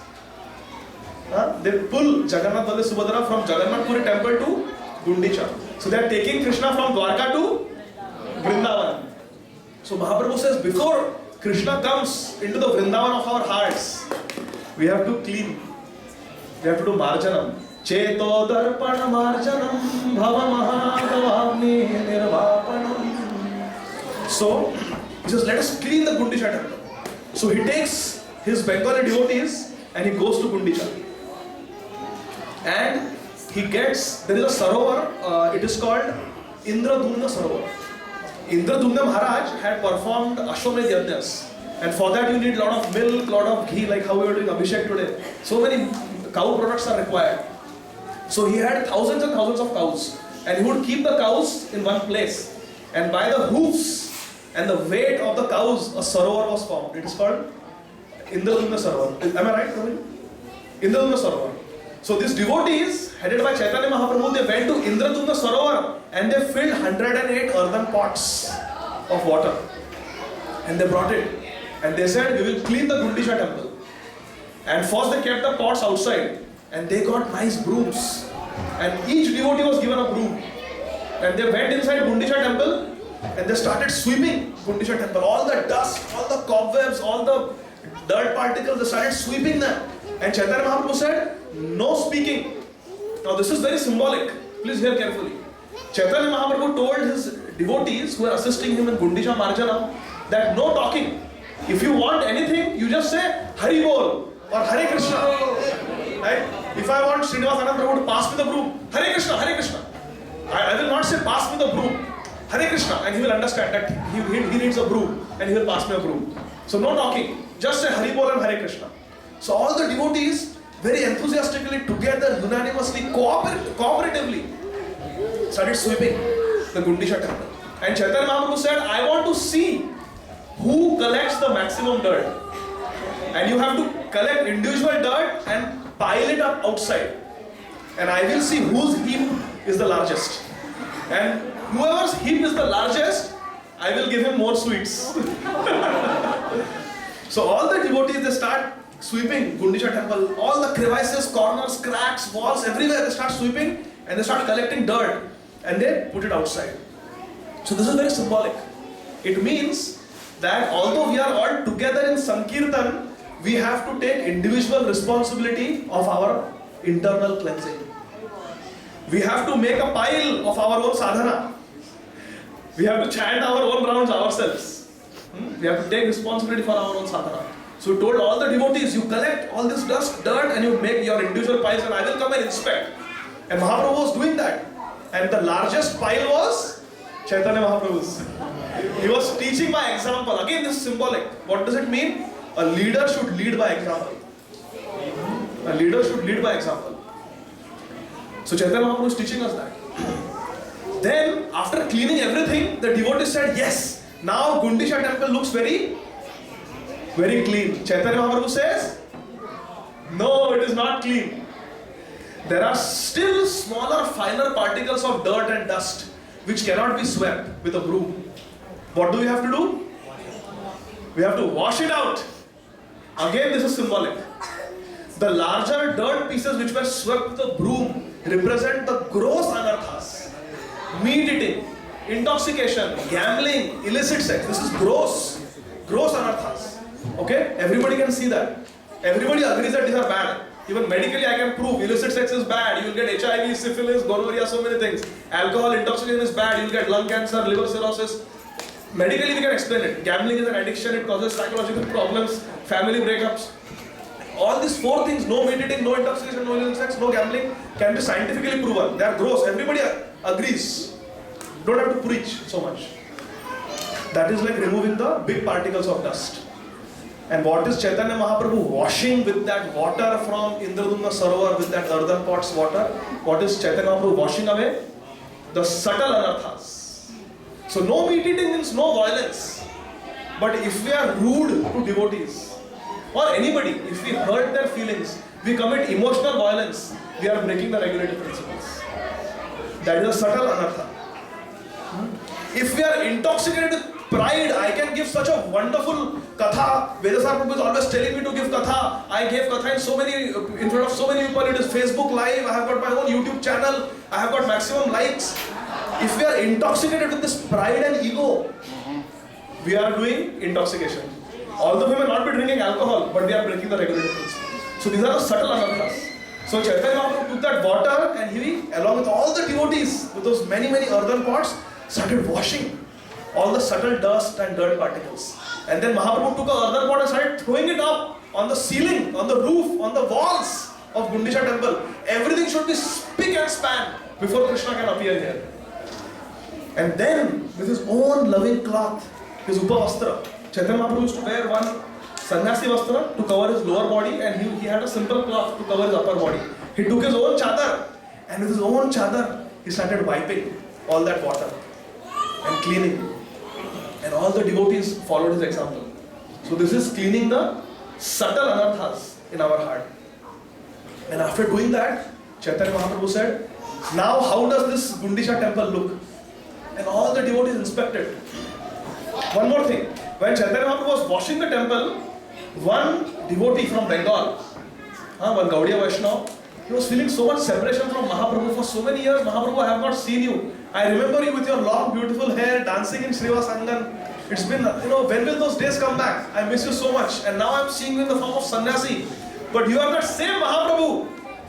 they pull Jagannath, Baldev, Subhadra from Jagannath Puri temple to Gundicha. So they are taking Krishna from Dwarka to Vrindavan. So Mahaprabhu says, before Krishna comes into the Vrindavan of our hearts, we have to clean. We have to do marjanam. Cheto darpana marjanam bhava mahadavamni nirvapanam. So he says, let us clean the Gundicha temple. So he takes his Bengali devotees and he goes to Gundicha. And he gets, there is a sarovar, it is called Indradumna Sarovar. Indradumna Maharaj had performed Ashwamedh Yajnas. And for that you need a lot of milk, lot of ghee, like how we were doing Abhishek today. So many cow products are required. So he had thousands and thousands of cows. And he would keep the cows in one place. And by the hoofs and the weight of the cows, a sarovar was formed. It is called Indradumna Sarovar. Am I right, Praveen? Indradumna Sarovar. So these devotees, headed by Chaitanya Mahaprabhu, they went to Indradumna Sarovar and they filled 108 earthen pots of water. And they brought it. And they said, we will clean the Gundicha temple. And first they kept the pots outside. And they got nice brooms. And each devotee was given a broom. And they went inside Gundicha temple and they started sweeping Gundicha temple. All the dust, all the cobwebs, all the dirt particles, they started sweeping them. And Chaitanya Mahaprabhu said, no speaking. Now this is very symbolic. Please hear carefully. Chaitanya Mahaprabhu told his devotees who are assisting him in Gundicha Marjana that no talking. If you want anything, you just say Hari Bol or Hare Krishna. Right? If I want Srinivasana Prabhu to pass me the broom, Hare Krishna, Hare Krishna. I will not say pass me the broom, Hare Krishna, and he will understand that he needs a broom and he will pass me a broom. So no talking, just say Hari Bol and Hare Krishna. So all the devotees very enthusiastically together, unanimously, cooperatively started sweeping the Gundicha temple. And Chaitanya Mahaprabhu said, I want to see who collects the maximum dirt. And you have to collect individual dirt and pile it up outside. And I will see whose heap is the largest. And whoever's heap is the largest, I will give him more sweets. So all the devotees, they start sweeping Gundicha temple. All the crevices, corners, cracks, walls, everywhere they start sweeping and they start collecting dirt and they put it outside. So this is very symbolic. It means that although we are all together in Sankirtan, we have to take individual responsibility of our internal cleansing. We have to make a pile of our own sadhana. We have to chant our own rounds ourselves. We have to take responsibility for our own sadhana. So he told all the devotees, you collect all this dust, dirt, and you make your individual piles and I will come and inspect. And Mahaprabhu was doing that. And the largest pile was Chaitanya Mahaprabhu's. He was teaching by example. Again, this is symbolic. What does it mean? A leader should lead by example. A leader should lead by example. So Chaitanya Mahaprabhu is teaching us that. Then, after cleaning everything, the devotees said, yes, now Gundicha temple looks very clean. Chaitanya Mahaprabhu says, no, it is not clean. There are still smaller, finer particles of dirt and dust which cannot be swept with a broom. What do we have to do? We have to wash it out. Again, this is symbolic. The larger dirt pieces which were swept with a broom represent the gross anarthas. Meat eating, intoxication, gambling, illicit sex. This is gross anarthas. Okay? Everybody can see that. Everybody agrees that these are bad. Even medically I can prove illicit sex is bad. You will get HIV, syphilis, gonorrhea, so many things. Alcohol intoxication is bad. You will get lung cancer, liver cirrhosis. Medically we can explain it. Gambling is an addiction. It causes psychological problems, family breakups. All these four things, no meat eating, no intoxication, no illicit sex, no gambling, can be scientifically proven. They are gross. Everybody agrees. Don't have to preach so much. That is like removing the big particles of dust. And what is Chaitanya Mahaprabhu washing with that water from Indradumna Sarovar, with that earthen pot's water? What is Chaitanya Mahaprabhu washing away? The subtle anarthas. So no meat eating means no violence. But if we are rude to devotees or anybody, if we hurt their feelings, we commit emotional violence, we are breaking the regulative principles. That is a subtle anartha. If we are intoxicated with pride, I can give such a wonderful katha. Vedasar Prabhu is always telling me to give katha. I gave katha in front of so many people. It is Facebook Live. I have got my own YouTube channel. I have got maximum likes. If we are intoxicated with this pride and ego, we are doing intoxication. Although we may not be drinking alcohol, but we are breaking the regulative principle. So these are the subtle anarthas. So Chaitanya Mahaprabhu took that water and he, along with all the devotees, with those many earthen pots, started washing all the subtle dust and dirt particles. And then Mahaprabhu took an earthen pot and started throwing it up on the ceiling, on the roof, on the walls of Gundicha temple. Everything should be spick and span before Krishna can appear here. And then, with his own loving cloth, his upavastra, Chaitanya Mahaprabhu used to wear one sannyasi vastra to cover his lower body, and he had a simple cloth to cover his upper body. He took his own chadar, and with his own chadar, he started wiping all that water and cleaning. And all the devotees followed his example. So this is cleaning the subtle anarthas in our heart. And after doing that, Chaitanya Mahaprabhu said, now how does this Gundicha temple look? And all the devotees inspected. One more thing, when Chaitanya Mahaprabhu was washing the temple, one devotee from Bengal, one Gaudiya Vaishnava, he was feeling so much separation from Mahaprabhu. For so many years, Mahaprabhu, I have not seen you. I remember you with your long, beautiful hair, dancing in Srivas Angan. It's been, when will those days come back? I miss you so much. And now I'm seeing you in the form of sannyasi. But you are that same Mahaprabhu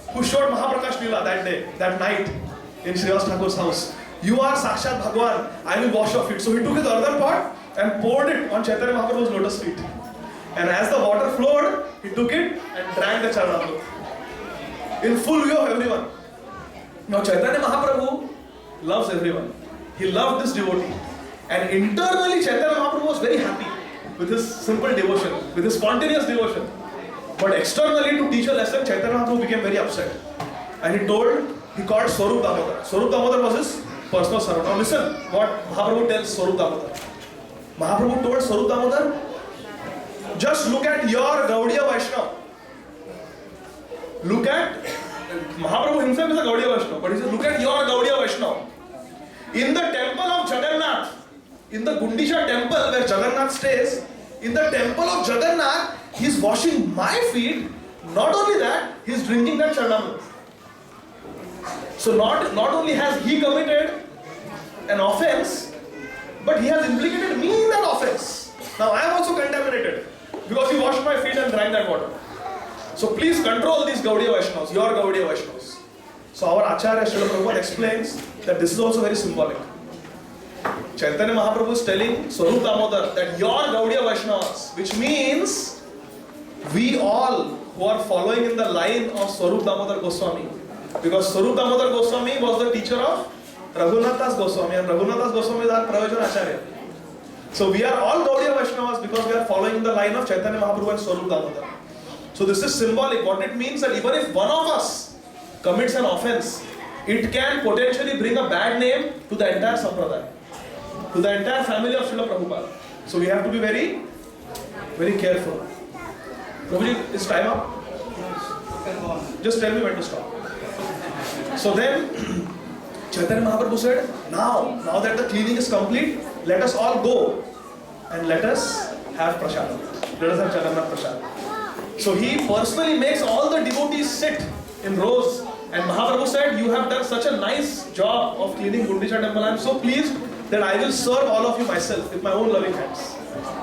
who showed Mahaprakash Leela that day, that night, in Srivas Thakur's house. You are Sakshat Bhagwan. I will wash your feet. So he took his earthen pot and poured it on Chaitanya Mahaprabhu's lotus feet. And as the water flowed, he took it and drank the Charanamrita in full view of everyone. Now Chaitanya Mahaprabhu loves everyone. He loved this devotee. And internally Chaitanya Mahaprabhu was very happy with his simple devotion, with his spontaneous devotion. But externally, to teach a lesson, Chaitanya Mahaprabhu became very upset. And he called Swarup Damodar. Swarup Damodar was his personal servant. Now listen what Mahaprabhu tells Swarup Damodar. Mahaprabhu told Swarup Damodar, just look at your Gaudiya Vaishnava. Look at, Mahaprabhu himself is a Gaudiya Vaishnava, but he says, look at your Gaudiya Vaishnava. In the temple of Jagannath, in the Gundicha temple where Jagannath stays, in the temple of Jagannath, he is washing my feet. Not only that, he is drinking that Charanamrita. So not only has he committed an offense, but he has implicated me in that offense. Now I am also contaminated because he washed my feet and drank that water. So please control these Gaudiya Vaishnavas, your Gaudiya Vaishnavas. So our Acharya Srila Prabhupada explains that this is also very symbolic. Chaitanya Mahaprabhu is telling Swarup Damodar that your Gaudiya Vaishnavas, which means we all who are following in the line of Swarup Damodar Goswami, because Swarup Damodar Goswami was the teacher of Raghunath Das Goswami, and Raghunath Das Goswami is our Pravachan Acharya. So we are all Gaudiya Vaishnavas because we are following in the line of Chaitanya Mahaprabhu and Swarup Damodar. So this is symbolic. What it means that even if one of us commits an offense, it can potentially bring a bad name to the entire Sampradaya, to the entire family of Srila Prabhupada. So we have to be very, very careful. Prabhuji, is time up? Just tell me when to stop. So then, Chaitanya Mahaprabhu said, now that the cleaning is complete, let us all go and let us have prasad. Let us have Jagannath prasad. So he personally makes all the devotees sit in rows. And Mahaprabhu said, you have done such a nice job of cleaning Gundicha temple. I am so pleased that I will serve all of you myself with my own loving hands.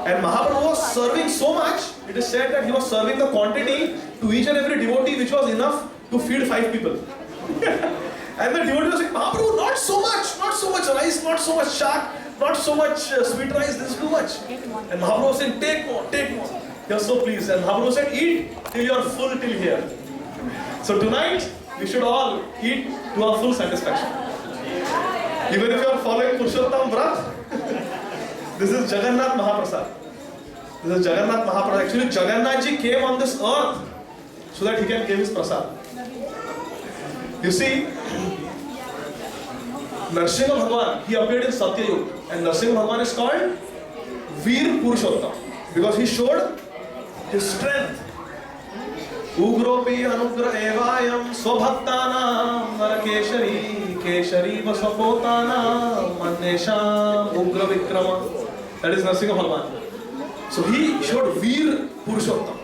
And Mahaprabhu was serving so much, it is said that he was serving the quantity to each and every devotee which was enough to feed 5 people. And the devotee was saying, Mahaprabhu, not so much rice, not so much shak, not so much sweet rice, this is too much. And Mahaprabhu was saying, take more. He was so pleased. And Mahaprabhu said, eat till you are full till here. So tonight, we should all eat to our full satisfaction. Even if you are following Purushottam Vrat, this is Jagannath Mahaprasad. This is Jagannath Mahaprasad. Actually, Jagannath ji came on this earth so that he can give his prasad. You see, Narsimha Bhagwan, he appeared in Satyayug, and Narsimha Bhagwan is called Veer Purushottam because he showed his strength. Ugropi anugra evayam swabhaktanam narakeshari keshari vasapotana manesham ugra vikrama. That is Narsimha Bhagwan. So he showed Veer Purushottam.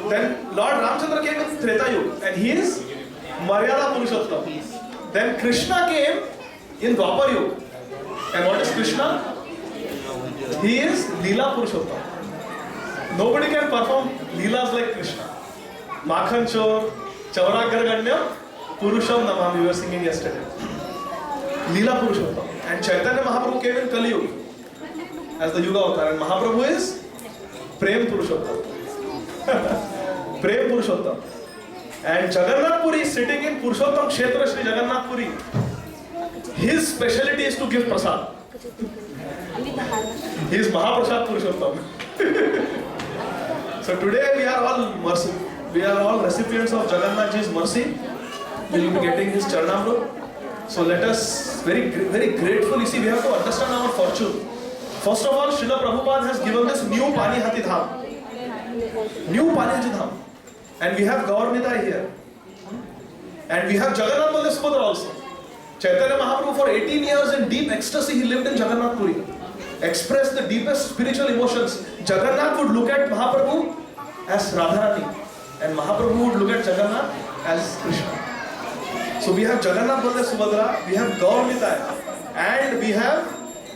Then Lord Ramchandra came in Treta Yuga and he is Maryada Purushottam. Then Krishna came in Dwapar Yuga. And what is Krishna? He is Leela Purushottam. Nobody can perform Leelas like Krishna. Makhan Chor, Chauragar Ganyam, Purusham Namam, we were singing yesterday. Leela Purushottam. And Chaitanya Mahaprabhu came in Kali Yuga as the Yuga Avatar. And Mahaprabhu is Prem Purushottam. Prem Purushottam. And Jagannath Puri is sitting in Purushottam Kshetra Shri Jagannath Puri. His speciality is to give prasad. He is Mahaprasad Purushottam. So today we are all mercy. We are all recipients of Jagannath Ji's mercy. We will be getting his Charanamrut. So let us very grateful. You see, we have to understand our fortune. First of all, Srila Prabhupada has given us new Panihati Dham. New Panihati Dham. And we have Gaur-Nitai here. And we have Jagannath Baldev Subhadra also. Chaitanya Mahaprabhu for 18 years in deep ecstasy, he lived in Jagannath Puri. Expressed the deepest spiritual emotions. Jagannath would look at Mahaprabhu as Radharani. And Mahaprabhu would look at Jagannath as Krishna. So we have Jagannath Baldev Subhadra, we have Gaur-Nitai. And we have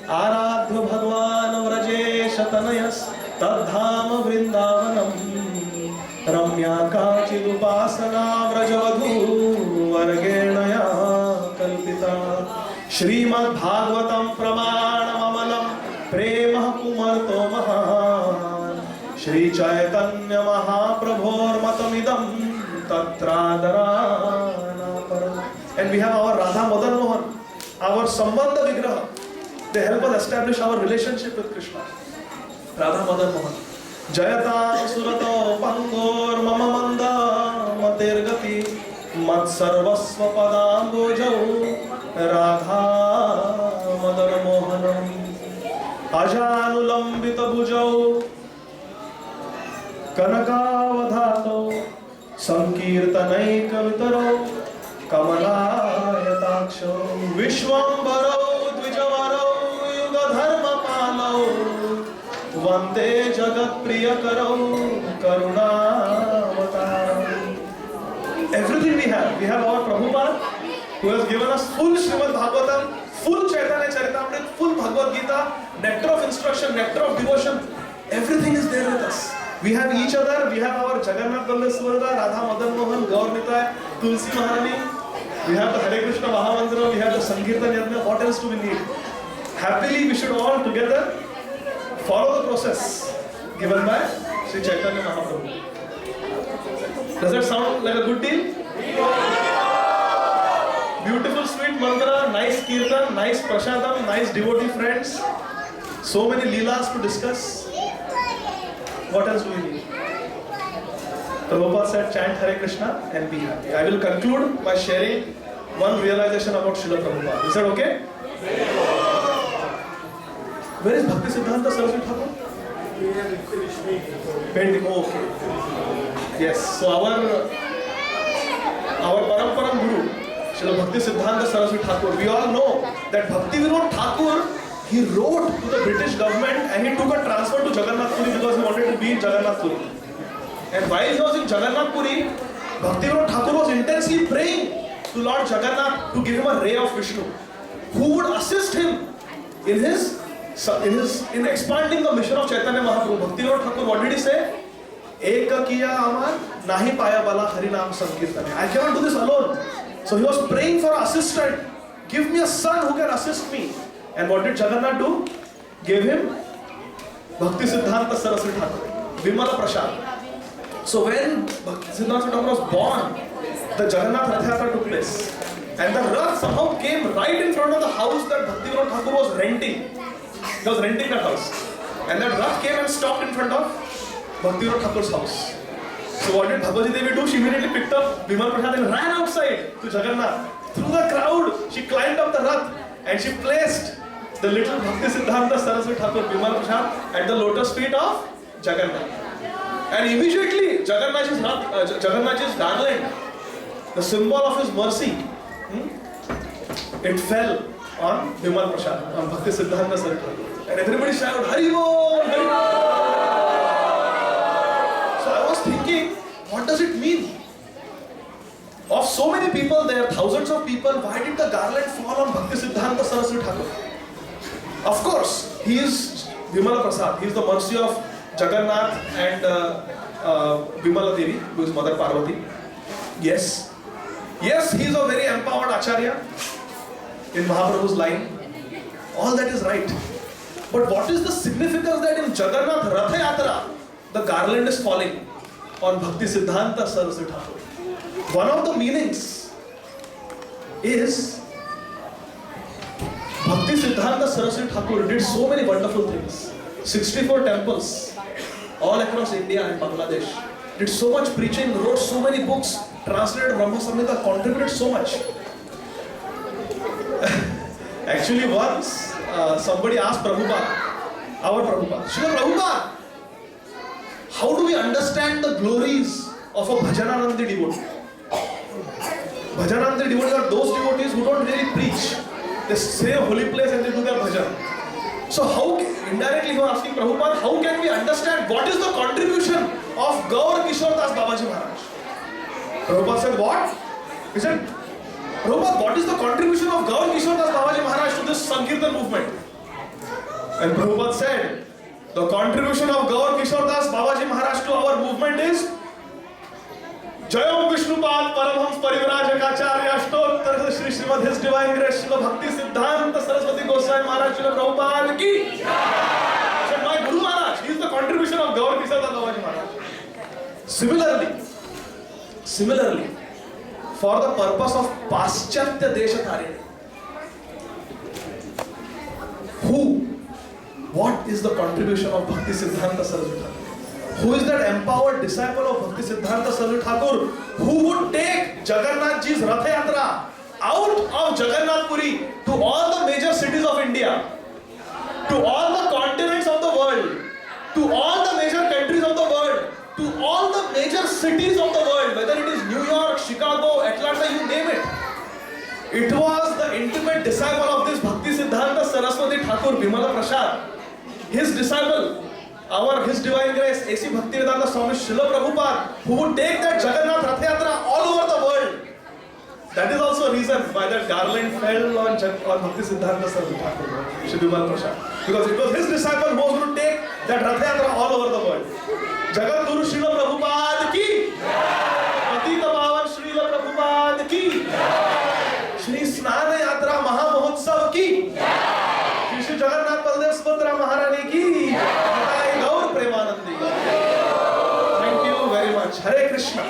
Aradhya Bhagwan Vraje Shatanayas Tadhama Vrindavanam Ramya Kachidupasana Vrajavadhu Vargenaya Kalpita Srimad Bhagavatam Pramanam Amalam Premah Kumarto Mahan Shri Chaitanya Mahaprabhor Matamidam Tatradarana Param. And we have our Radha Madan Mohan, our Sambandha Vigraha. They help us establish our relationship with Krishna. Radha Madan Mohan. Jayata Surato Pangor Mama Manda Matergati Mat Sarvasva Padambojau Radha Madan Mohanam Ajanulambita Bujau Kanakavadhato Sankirtanai Kavitaro Kamalayataksho Vishwambaro Dvijavaro Yuga Dharma Palau Vande Jagat Priyakaro Karunavataram. Everything we have our Prabhupada who has given us full Srimad Bhagavatam, full Chaitanya Charitamrita, full Bhagavad Gita, nectar of instruction, nectar of devotion. Everything is there with us. We have each other. We have our Jagannath Baldev Subhadra, Radha Madan Mohan, Gaur-Nitai, Tulsi Maharani. We have the Hare Krishna Mahamantra. We have the Sankirtan Yajna. What else do we need? Happily, we should all together follow the process given by Sri Chaitanya Mahaprabhu. Does that sound like a good deal? Beautiful sweet mantra, nice kirtan, nice prasadam, nice devotee friends. So many leelas to discuss. What else do we need? Prabhupada said, chant Hare Krishna and be happy. I will conclude by sharing one realization about Srila Prabhupada. Is that okay? Where is Bhakti Siddhanta Saraswati Thakur? Painting. Oh, okay. Yes. So our Param Guru, Srila Bhakti Siddhanta Saraswati Thakur. We all know that Bhakti Vinod Thakur, he wrote to the British government and he took a transfer to Jagannath Puri because he wanted to be in Jagannath Puri. And while he was in Jagannath Puri, Bhakti Vinod Thakur was intensely praying to Lord Jagannath to give him a ray of Vishnu, who would assist him in expanding the mission of Chaitanya Mahaprabhu. Bhakti Vinod Thakur, what did he say? Eka kiya amar nahi paya bala hari naam sankirtan. I cannot do this alone. So he was praying for assistant. Give me a son who can assist me. And what did Jagannath do? Gave him Bhakti Siddhanta Saraswati Thakur, Vimala Prasad. So when Bhakti Siddhanta Thakur was born, the Jagannath Rath Yatra took place. And the Rath somehow came right in front of the house that Bhakti Vinod Thakur was renting. He was renting that house. And that Rath came and stopped in front of Bhakti Vinod Thakur's house. So what did Bhagavati Devi do? She immediately picked up Vimal Prasad and ran outside to Jagannath. Through the crowd, she climbed up the Rath and she placed the little Bhakti Siddhanta Saraswati Thakur Vimal Prasad at the lotus feet of Jagannath. And immediately Jagannath's garland, the symbol of his mercy, it fell on Vimal Prasad, on Bhakti Siddhanta Saraswati Thakur. And everybody shouted, Hari Bol! Hari Bol! So I was thinking, what does it mean? Of so many people there, thousands of people, why did the garland fall on Bhakti Siddhanta Saraswati Thakur? Of course, he is Vimala Prasad. He is the mercy of Jagannath and Vimala Devi, who is Mother Parvati. Yes. Yes, he is a very empowered Acharya in Mahaprabhu's line. All that is right. But what is the significance that in Jagannath Rath Yatra, the garland is falling on Bhakti Siddhanta Saraswati Thakur? One of the meanings is Bhakti Siddhanta Saraswati Thakur did so many wonderful things. 64 temples all across India and Bangladesh. Did so much preaching, wrote so many books, translated Brahma Samhita, contributed so much. Actually once somebody asked Prabhupada, our Prabhupada, Srila Prabhupada, how do we understand the glories of a Bhajananandi devotee? Bhajananandi devotees are those devotees who don't really preach. They say a holy place and they do their bhajan. So how, indirectly he was asking Prabhupada, how can we understand what is the contribution of Gaur Kishore Das Babaji Maharaj? Prabhupada said, what? He said, Prabhupada, what is the contribution of Gaur Kishore Das Babaji Maharaj to this Sankirtan movement? And Prabhupada said, the contribution of Gaur Kishore Das Babaji Maharaj to our movement is Jayam Vishnupad Paramhams Parivrajakaacharya Ashtottar Shri Srimad His Divine Grace Srila Bhakti Siddhanta Saraswati Goswami Maharaj Srila Prabhupada ki. Said my Guru Maharaj, he is the contribution of Gaur Kishore Das Babaji Maharaj. Similarly, for the purpose of Paschatya Deshatarine, what is the contribution of Bhakti Siddhanta Saraswati Thakur? Who is that empowered disciple of Bhakti Siddhanta Saraswati Thakur who would take Jagannath Ji's Rath Yatra out of Jagannath Puri to all the major cities of India, to all the continents of the world, to all the major countries of the world, to all the major cities of the world, whether it is New York, Chicago, Atlanta, you name it. It was the intimate disciple of this Bhakti Siddhanta Saraswati Thakur, Vimala Prasad, his disciple, His Divine Grace, A.C. Bhaktivedanta Swami Srila Prabhupada, who would take that Jagannath Rath Yatra all over the world. That is also a reason why that garland fell on Bhakti Siddhanta Saraswati Thakur, Shri Vimala Prasad. Because it was his disciple who was going to take that Rath Yatra all over the world. Jagat Guru Srila Prabhupada ki, Patita Pavan Srila Prabhupada ki, Shri Snana Yatra Maha Mahotsav ki, Shri Jagannath Baldev Subhadra Maharani ki, Gaur Premanandi. Thank you very much. Hare Krishna.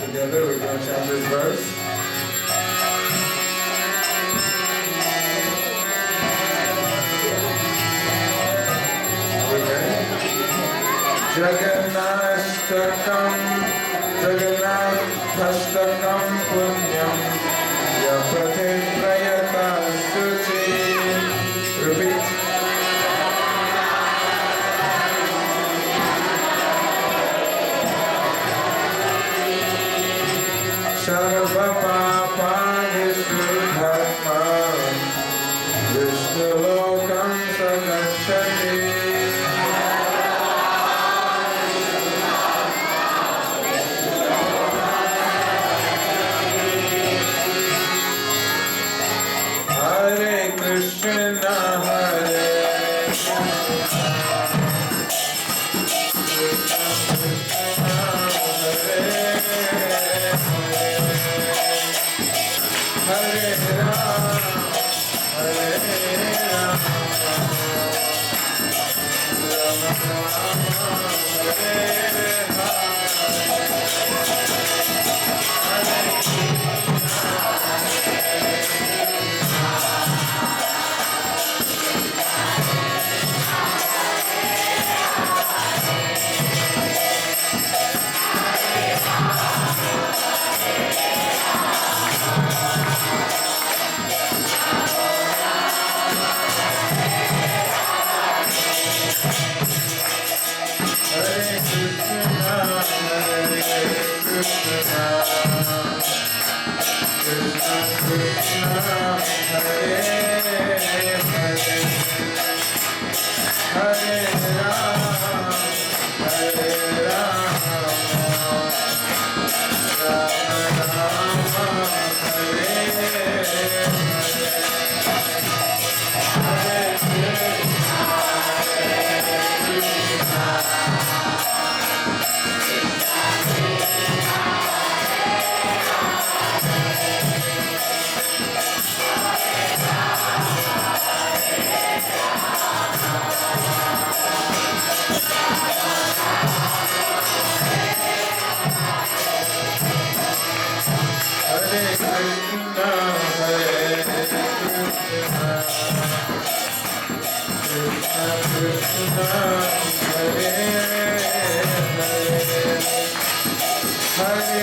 Together we're going to chant this verse. Are we ready? Jagannathastakam, Jagannathastakam punyam, yapate prayata suchi. Repeat. Sarva papani sudharma, Vishnu lokam sagacchati. Hare Krishna, Hare Krishna, Krishna Krishna, Hare Hare Rama, Hare Rama, Rama Rama, Hare Hare Krishna, Hare Hare,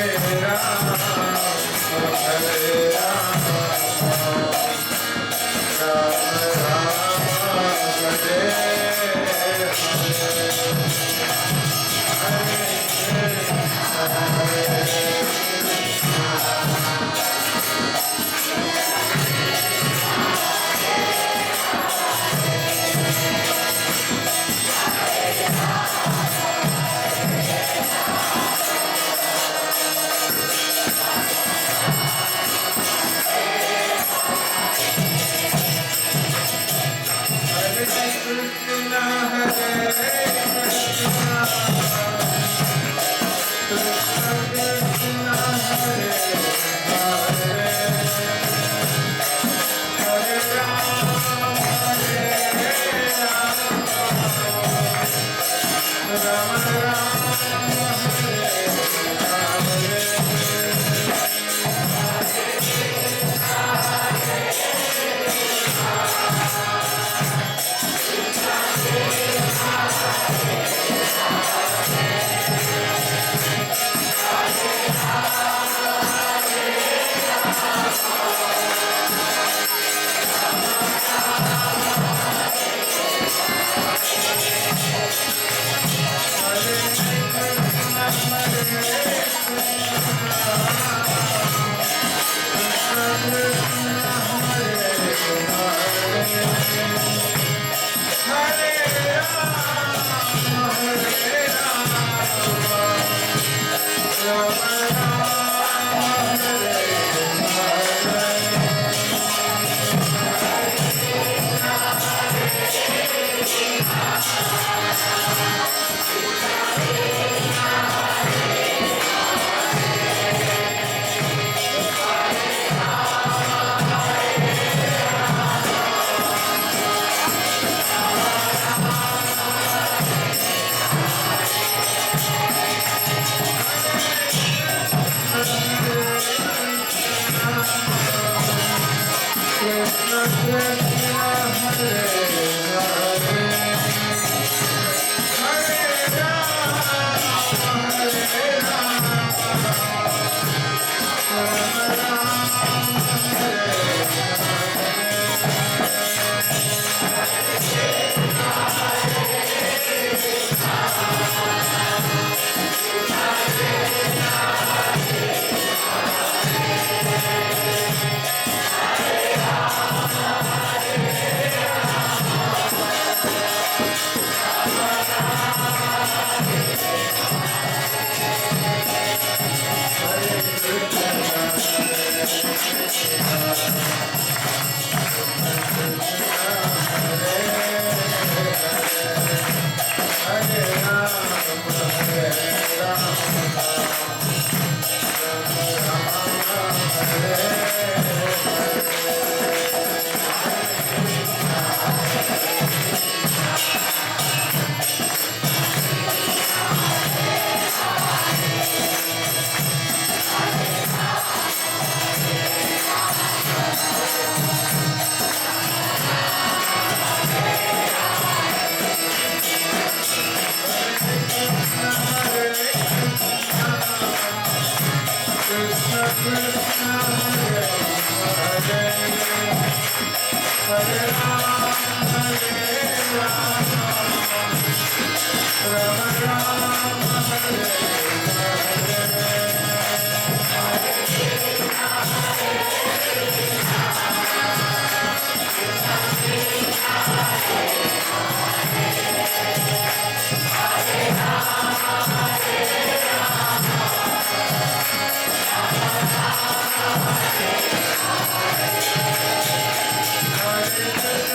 Hare Rama, Hare Rama, Rama Rama, Hare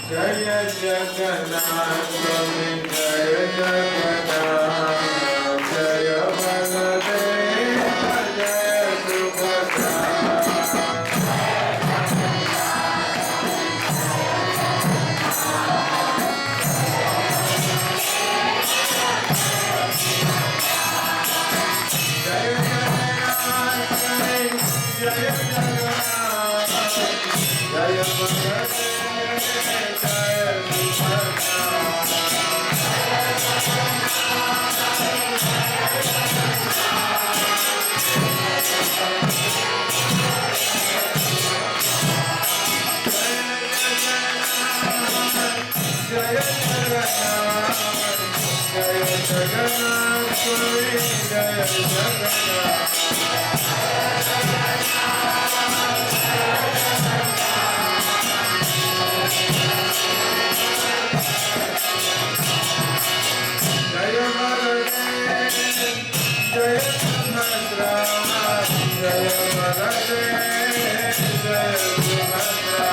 Jaya Jagannath Swami Jaya Jagannath Jaya Baladeva Jaya Subhadra Jaya Jagannath Swami Jaya Jagannath Jaya Baladeva Jagannath Swami Jaya Jagannath Jaya Baladeva Jaya Subhadra Jaya Baladeva Jaya Subhadra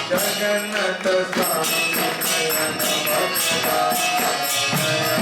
Jagannath Swami Jaya Namaskar Jaya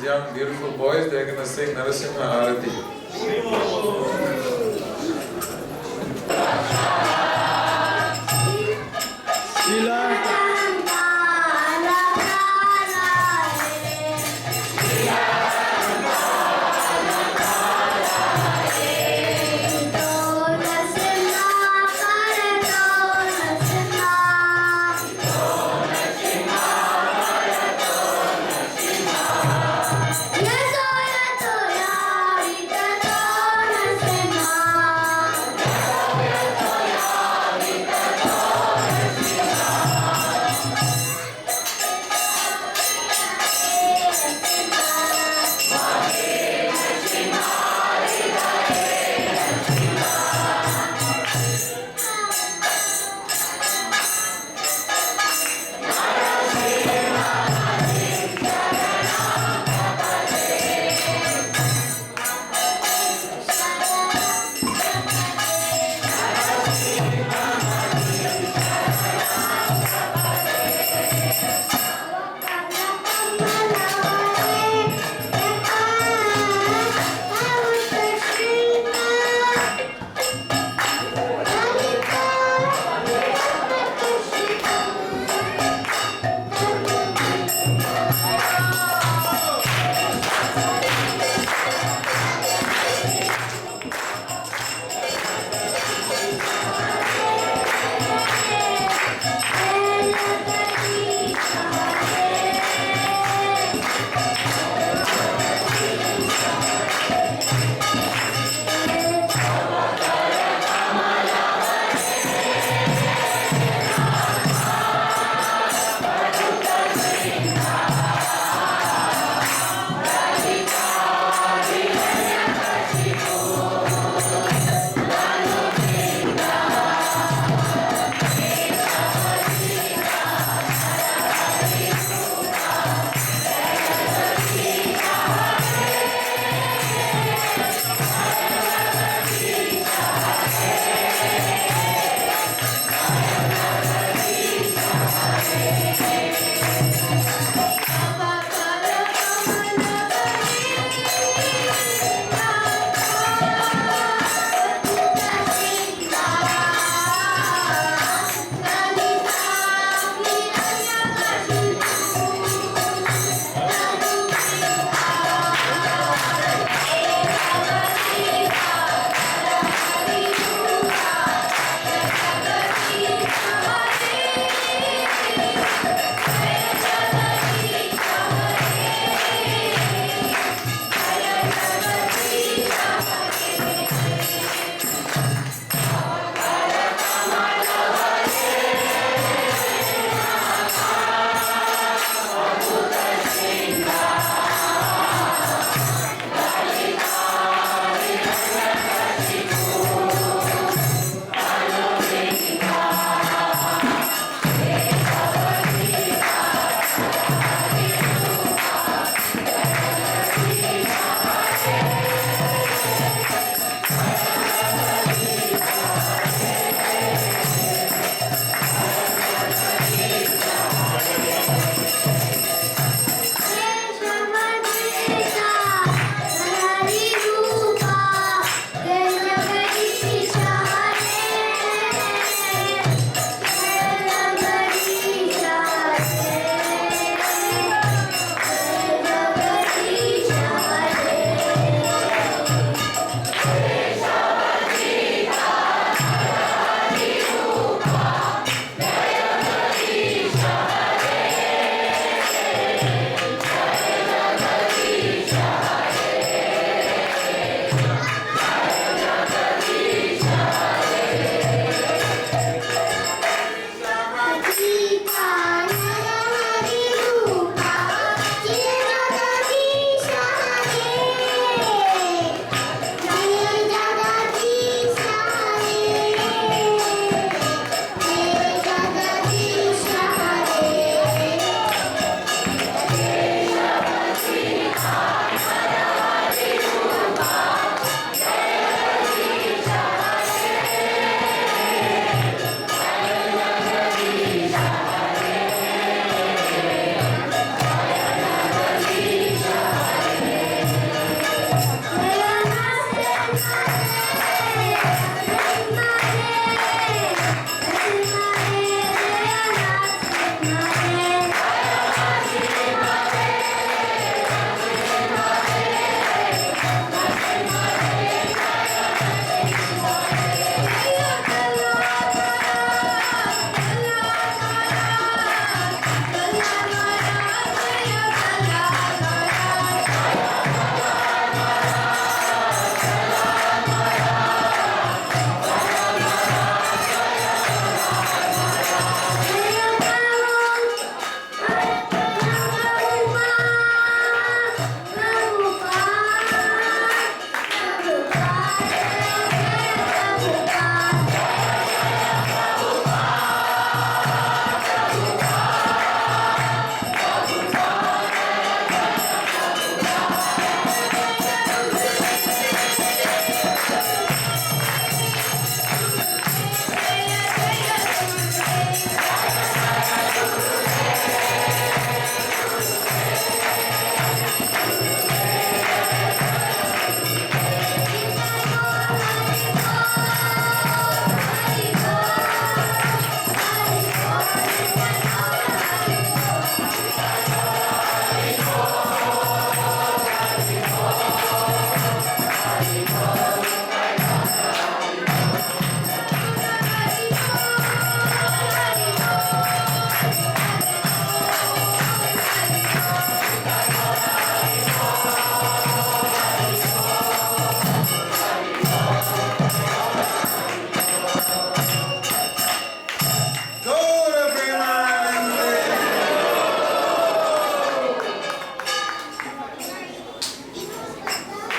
young beautiful boys, they're going to sing Narasimha Arati. Yes, I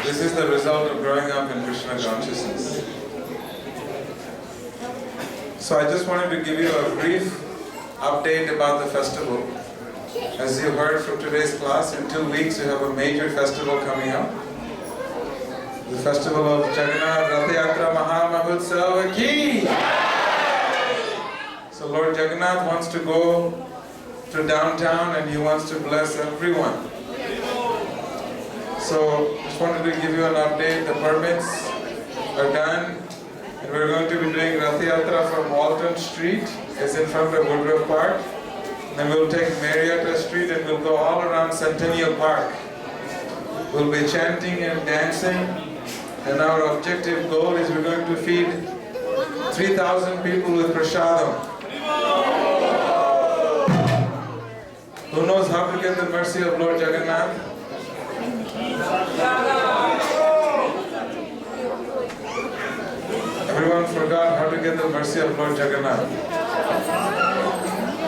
This is the result of growing up in Krishna consciousness. So I just wanted to give you a brief update about the festival. As you heard from today's class, in 2 weeks we have a major festival coming up. The festival of Jagannath Rath Yatra Maha Mahotsav Ki! So Lord Jagannath wants to go to downtown and he wants to bless everyone. So just wanted to give you an update. The permits are done and we're going to be doing Rath Yatra from Walton Street. It's in front of Woodruff Park. Then we'll take Marietta Street and we'll go all around Centennial Park. We'll be chanting and dancing, and our objective goal is we're going to feed 3,000 people with prasadam. Who knows how to get the mercy of Lord Jagannath? Everyone forgot how to get the mercy of Lord Jagannath.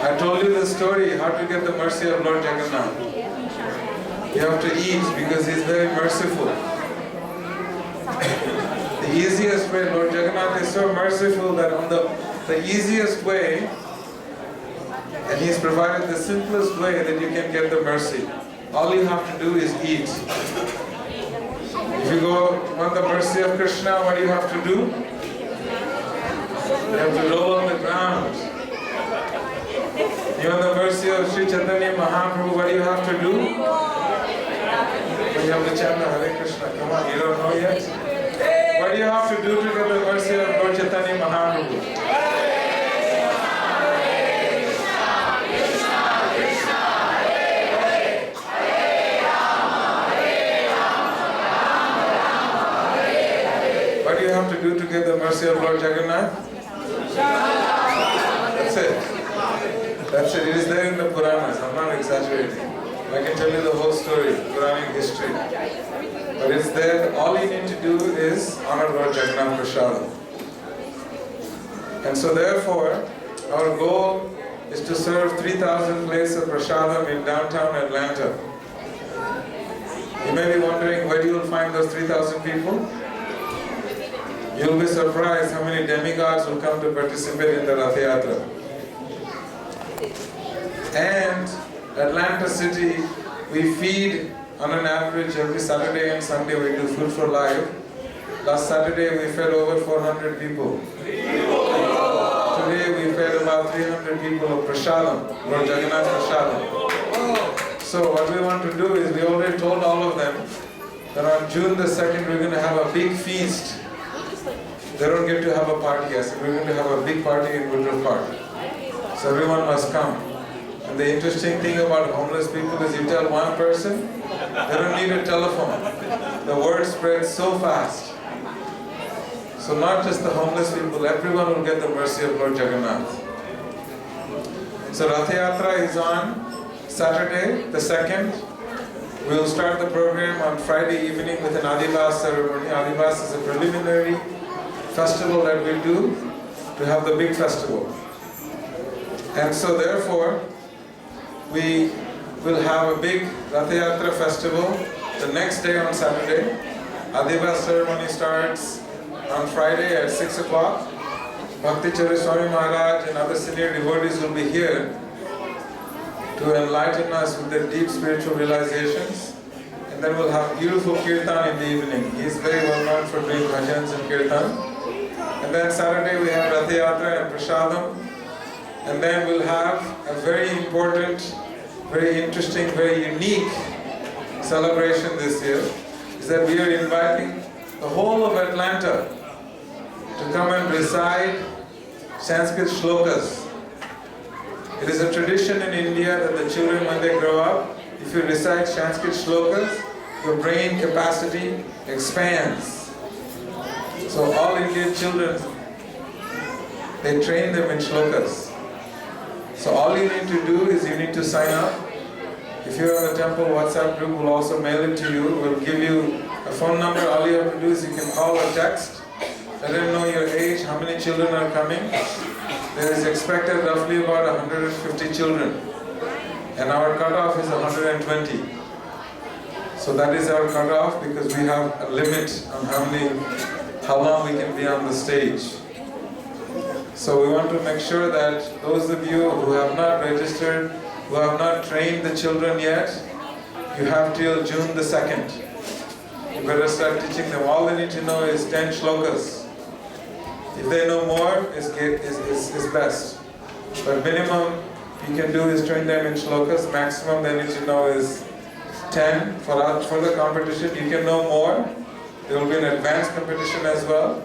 I told you the story, how to get the mercy of Lord Jagannath. You have to eat because He is very merciful. The easiest way, Lord Jagannath is so merciful that on the easiest way, and He's provided the simplest way that you can get the mercy. All you have to do is eat. If you want the mercy of Krishna, what do you have to do? You have to roll on the ground. You want the mercy of Sri Chaitanya Mahaprabhu, what do you have to do? You have to chant the Hare Krishna. Come on, you don't know yet? What do you have to do to get the mercy of Lord Chaitanya Mahaprabhu? What do you have to do to get the mercy of Lord Jagannath? That's it. That's it. It is there in the Puranas. I'm not exaggerating. I can tell you the whole story, Puranic history. But it's there. All you need to do is honor Lord Jagannath Prasadam. And so therefore, our goal is to serve 3,000 plates of prasadam in downtown Atlanta. You may be wondering where you will find those 3,000 people. You'll be surprised how many demigods will come to participate in the Rath Yatra. And Atlanta City, we feed on an average every Saturday and Sunday we do Food for Life. Last Saturday we fed over 400 people. Today we fed about 300 people of prasadam, Lord Jagannath prasadam. So what we want to do is, we already told all of them that on June the 2nd we're going to have a big feast. They don't get to have a party, yes, we're going to have a big party in Woodruff Park. So everyone must come. And the interesting thing about homeless people is you tell one person, they don't need a telephone. The word spreads so fast. So not just the homeless people, everyone will get the mercy of Lord Jagannath. So Rath Yatra is on Saturday, the 2nd. We will start the program on Friday evening with an Adivas ceremony. Adivas is a preliminary festival that we do to have the big festival. And so therefore, we will have a big Rath Yatra festival the next day on Saturday. Adivas ceremony starts on Friday at 6 o'clock. Bhakti Chari Swami Maharaj and other senior devotees will be here to enlighten us with their deep spiritual realizations. And then we'll have beautiful Kirtan in the evening. He is very well known for doing bhajans and Kirtan. And then Saturday we have Rath Yatra and Prasadam. And then we'll have a very important, very interesting, very unique celebration this year. Is that we are inviting the whole of Atlanta to come and recite Sanskrit shlokas. It is a tradition in India that the children, when they grow up, if you recite Sanskrit shlokas, your brain capacity expands. So all Indian children, they train them in shlokas. So all you need to do is you need to sign up. If you're on the temple WhatsApp group, we'll also mail it to you. We'll give you a phone number. All you have to do is you can call or text. Let them know your age, how many children are coming. There is expected roughly about 150 children. And our cutoff is 120. So that is our cutoff because we have a limit on how long we can be on the stage. So we want to make sure that those of you who have not registered, who have not trained the children yet, you have till June the 2nd. You better start teaching them. All they need to know is 10 shlokas. If they know more, is best. But minimum you can do is train them in shlokas. Maximum they need to know is 10 for the competition. You can know more. There will be an advanced competition as well.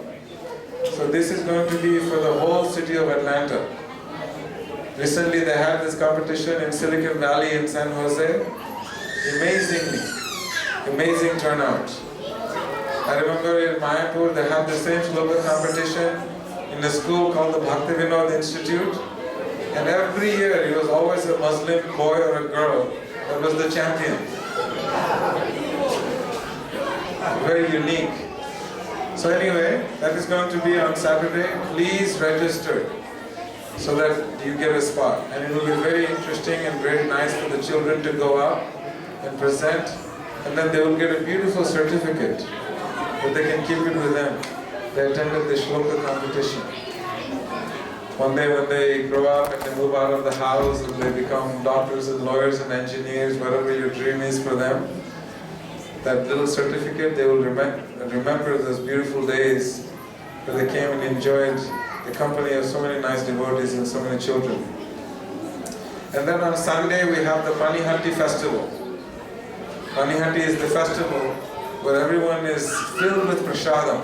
So this is going to be for the whole city of Atlanta. Recently they had this competition in Silicon Valley in San Jose. Amazing turnout. I remember in Mayapur they had the same shloka competition in a school called the Bhakti Vinod Institute. And every year it was always a Muslim boy or a girl that was the champion. Very unique. So anyway, that is going to be on Saturday. Please register so that you get a spot. And it will be very interesting and very nice for the children to go out and present. And then they will get a beautiful certificate that they can keep it with them. They attended the shloka competition. One day when they grow up and they move out of the house and they become doctors and lawyers and engineers, whatever your dream is for them, that little certificate, they will remember those beautiful days where they came and enjoyed the company of so many nice devotees and so many children. And then on Sunday we have the Panihati festival. Panihati is the festival where everyone is filled with prasadam.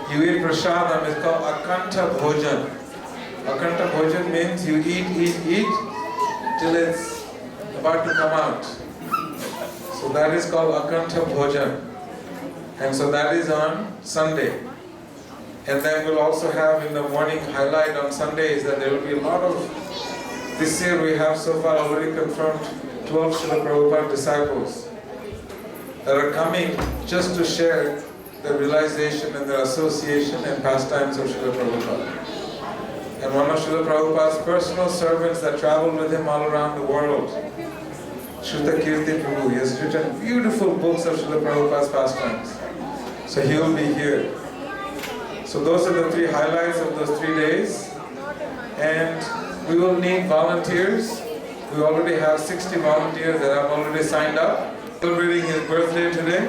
You eat prasadam, it's called Akanta Bhojan. Akanta Bhojan means you eat till it's about to come out. So that is called Akanta Bhojan. And so that is on Sunday. And then we'll also have in the morning highlight on Sunday is that there will be a lot of, this year we have so far already confirmed 12 Srila Prabhupada disciples that are coming just to share their realization and their association and pastimes of Srila Prabhupada. And one of Srila Prabhupada's personal servants that traveled with him all around the world, Srila Kirtan Prabhu, he has written beautiful books of Srila Prabhupada's pastimes. So he will be here. So those are the three highlights of those 3 days. And we will need volunteers. We already have 60 volunteers that have already signed up. Celebrating his birthday today.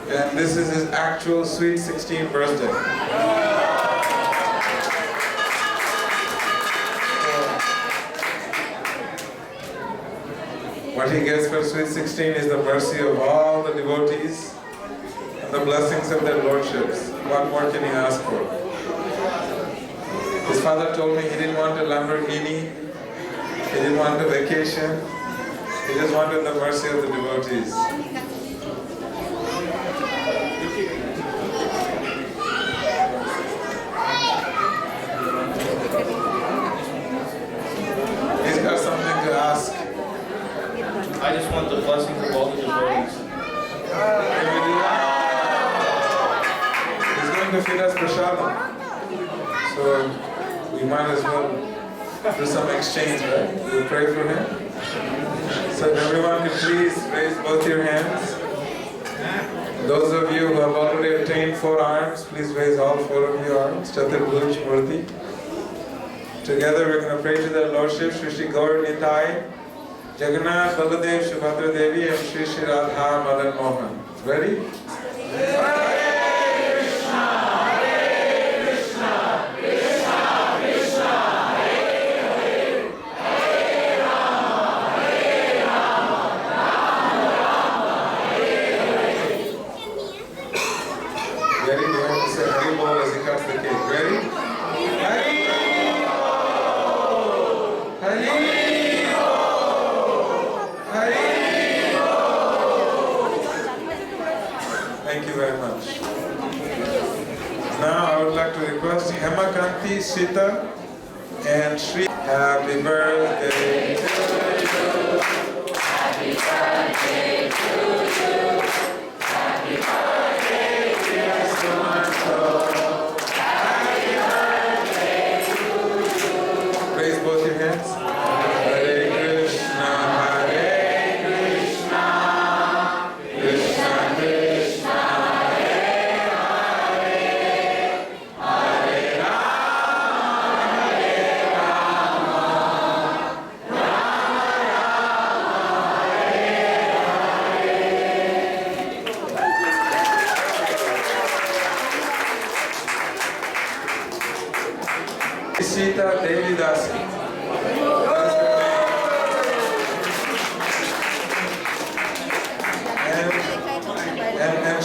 And this is his actual sweet 16th birthday. What he gets for Sweet 16 is the mercy of all the devotees and the blessings of their lordships. What more can he ask for? His father told me he didn't want a Lamborghini, he didn't want a vacation, he just wanted the mercy of the devotees. He's got something to ask. I just want the blessing of all the devotees. He's going to feed us prasadam. So we might as well do some exchange, right? We'll pray for him. So if everyone can please raise both your hands. Those of you who have already attained 4 arms, please raise all 4 of your arms. Chaturbhuj Murti. Together we're going to pray to the Lordship, Shri Shri Gaur Nitai, Jagannath, Baladev, Subhadra Devi, and Shri Shri Radha Madan Mohan. Ready? Ready? You have to say Hari Bol as he cuts the cake. Ready? Hari Bol! Hari Thank you very much. Now I would like to request Hemakanti, Sita, and Shri. Happy birthday to you. Happy birthday to you. Happy birthday, dear Sumanto. Happy birthday to you. Raise both your hands. Hare Krishna, Hare Krishna.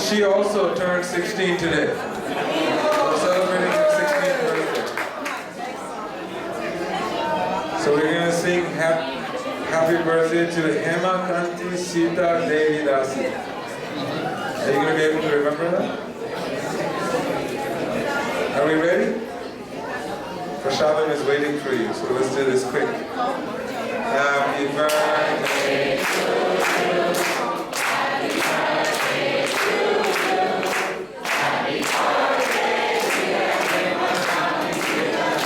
she also turned 16 today. We're celebrating her 16th birthday. So we're going to sing happy birthday to Hema Kanti Sita Devi Dasi. Are you going to be able to remember that? Are we ready? Prashadam is waiting for you, so let's do this quick. Happy birthday to you. Happy birthday to you. Happy birthday dear Hema Kanti Sita Devi Dasi.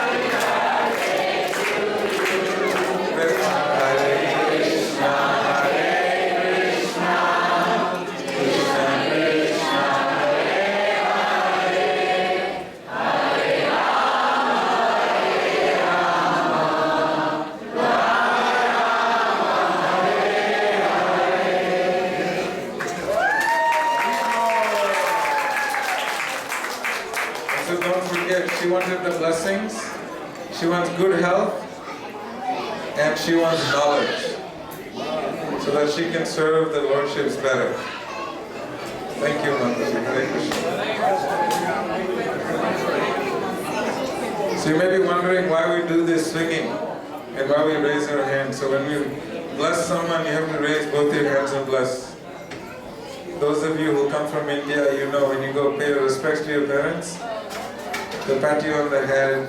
Happy birthday to you. Hare Krishna, Hare Krishna, Krishna Krishna, Hare Hare, Hare Rama, Hare Rama, Rama Hare Hare. So don't forget, she wanted the blessings, she wants good health, and she wants knowledge, so that she can serve the Lordships better. Thank you, Mataji. Hare Krishna. So you may be wondering why we do this swinging and why we raise our hands. So when we bless someone, you have to raise both your hands and bless. Those of you who come from India, you know when you go pay your respects to your parents, they pat you on the head.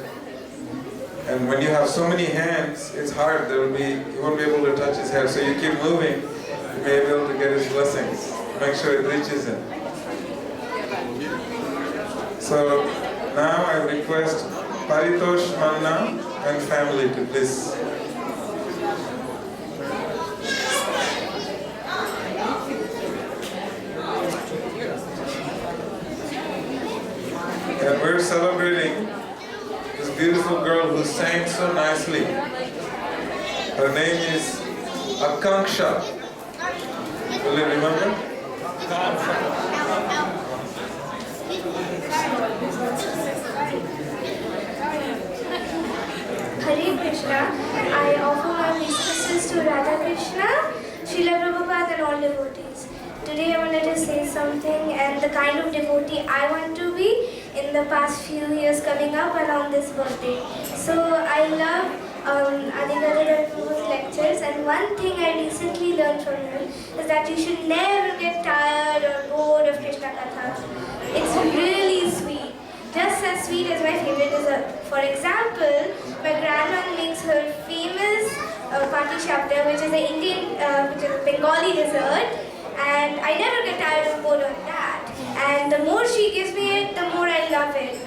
And when you have so many hands, it's hard. You won't be able to touch his head. So you keep moving, you may be able to get his blessings. Make sure it reaches him. So now I request Paritosh Manna and family to please. And we're celebrating this beautiful girl who sang so nicely. Her name is Akanksha. Will you remember? Hare Krishna. I offer my auspicious to Radha Krishna, Srila Prabhupada and all devotees. Today I wanted to say something and the kind of devotee I want to be in the past few years coming up around this birthday. So I love Adi Gadadhar's lectures, and one thing I recently learned from him is that you should never get tired or bored of Krishna Katha. It's really sweet. Just as sweet as my favorite dessert. For example, my grandma makes her famous Pati Shabda, which is a Bengali dessert, and I never get tired or bored of that. And the more she gives me it, the more I love it.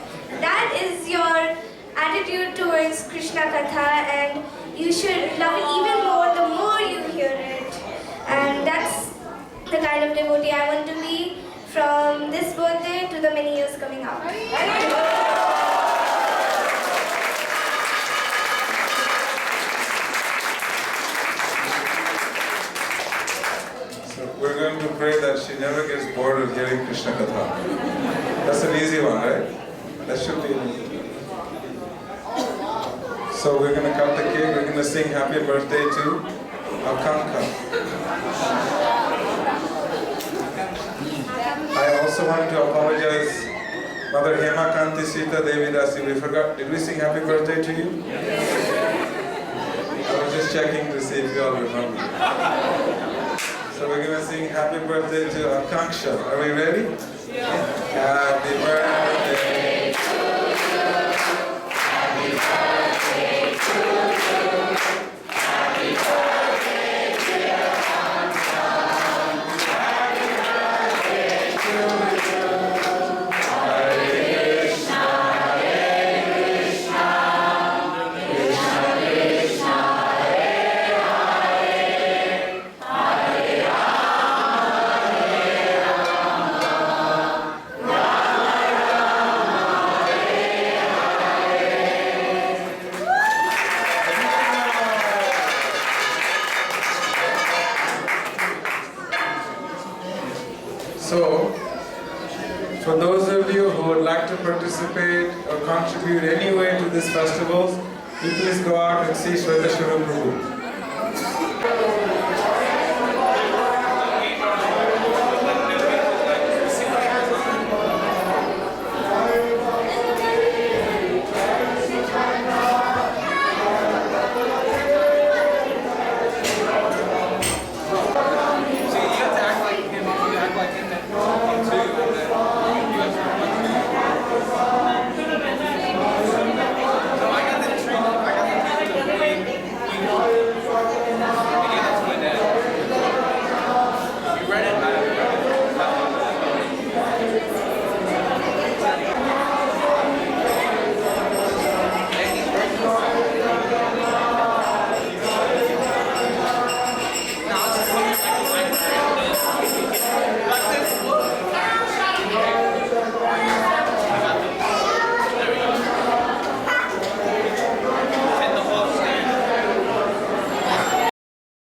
That is your attitude towards Krishna Katha, and you should love it even more the more you hear it. And that's the kind of devotee I want to be from this birthday to the many years coming up. So we're going to pray that she never gets bored of hearing Krishna Katha. That's an easy one, right? That should be an easy one. So we're going to cut the cake, we're going to sing happy birthday to Akanka. I also want to apologize, Mother Hema Kanti Sita Devi Dasi. We forgot, did we sing happy birthday to you? I was just checking to see if you all remember. So we're going to sing happy birthday to Akanksha. Are we ready? Yeah. Happy birthday to you. Happy birthday to you. Happy birthday dear Akanksha. Happy birthday to you. Hare Krishna, Hare Krishna, Krishna Krishna, Hare Hare, Hare Rama, Hare Rama, Rama Rama, Hare Hare. So, for those of you who would like to participate or contribute any way to this festival, you please go out and see Shweta Prabhu.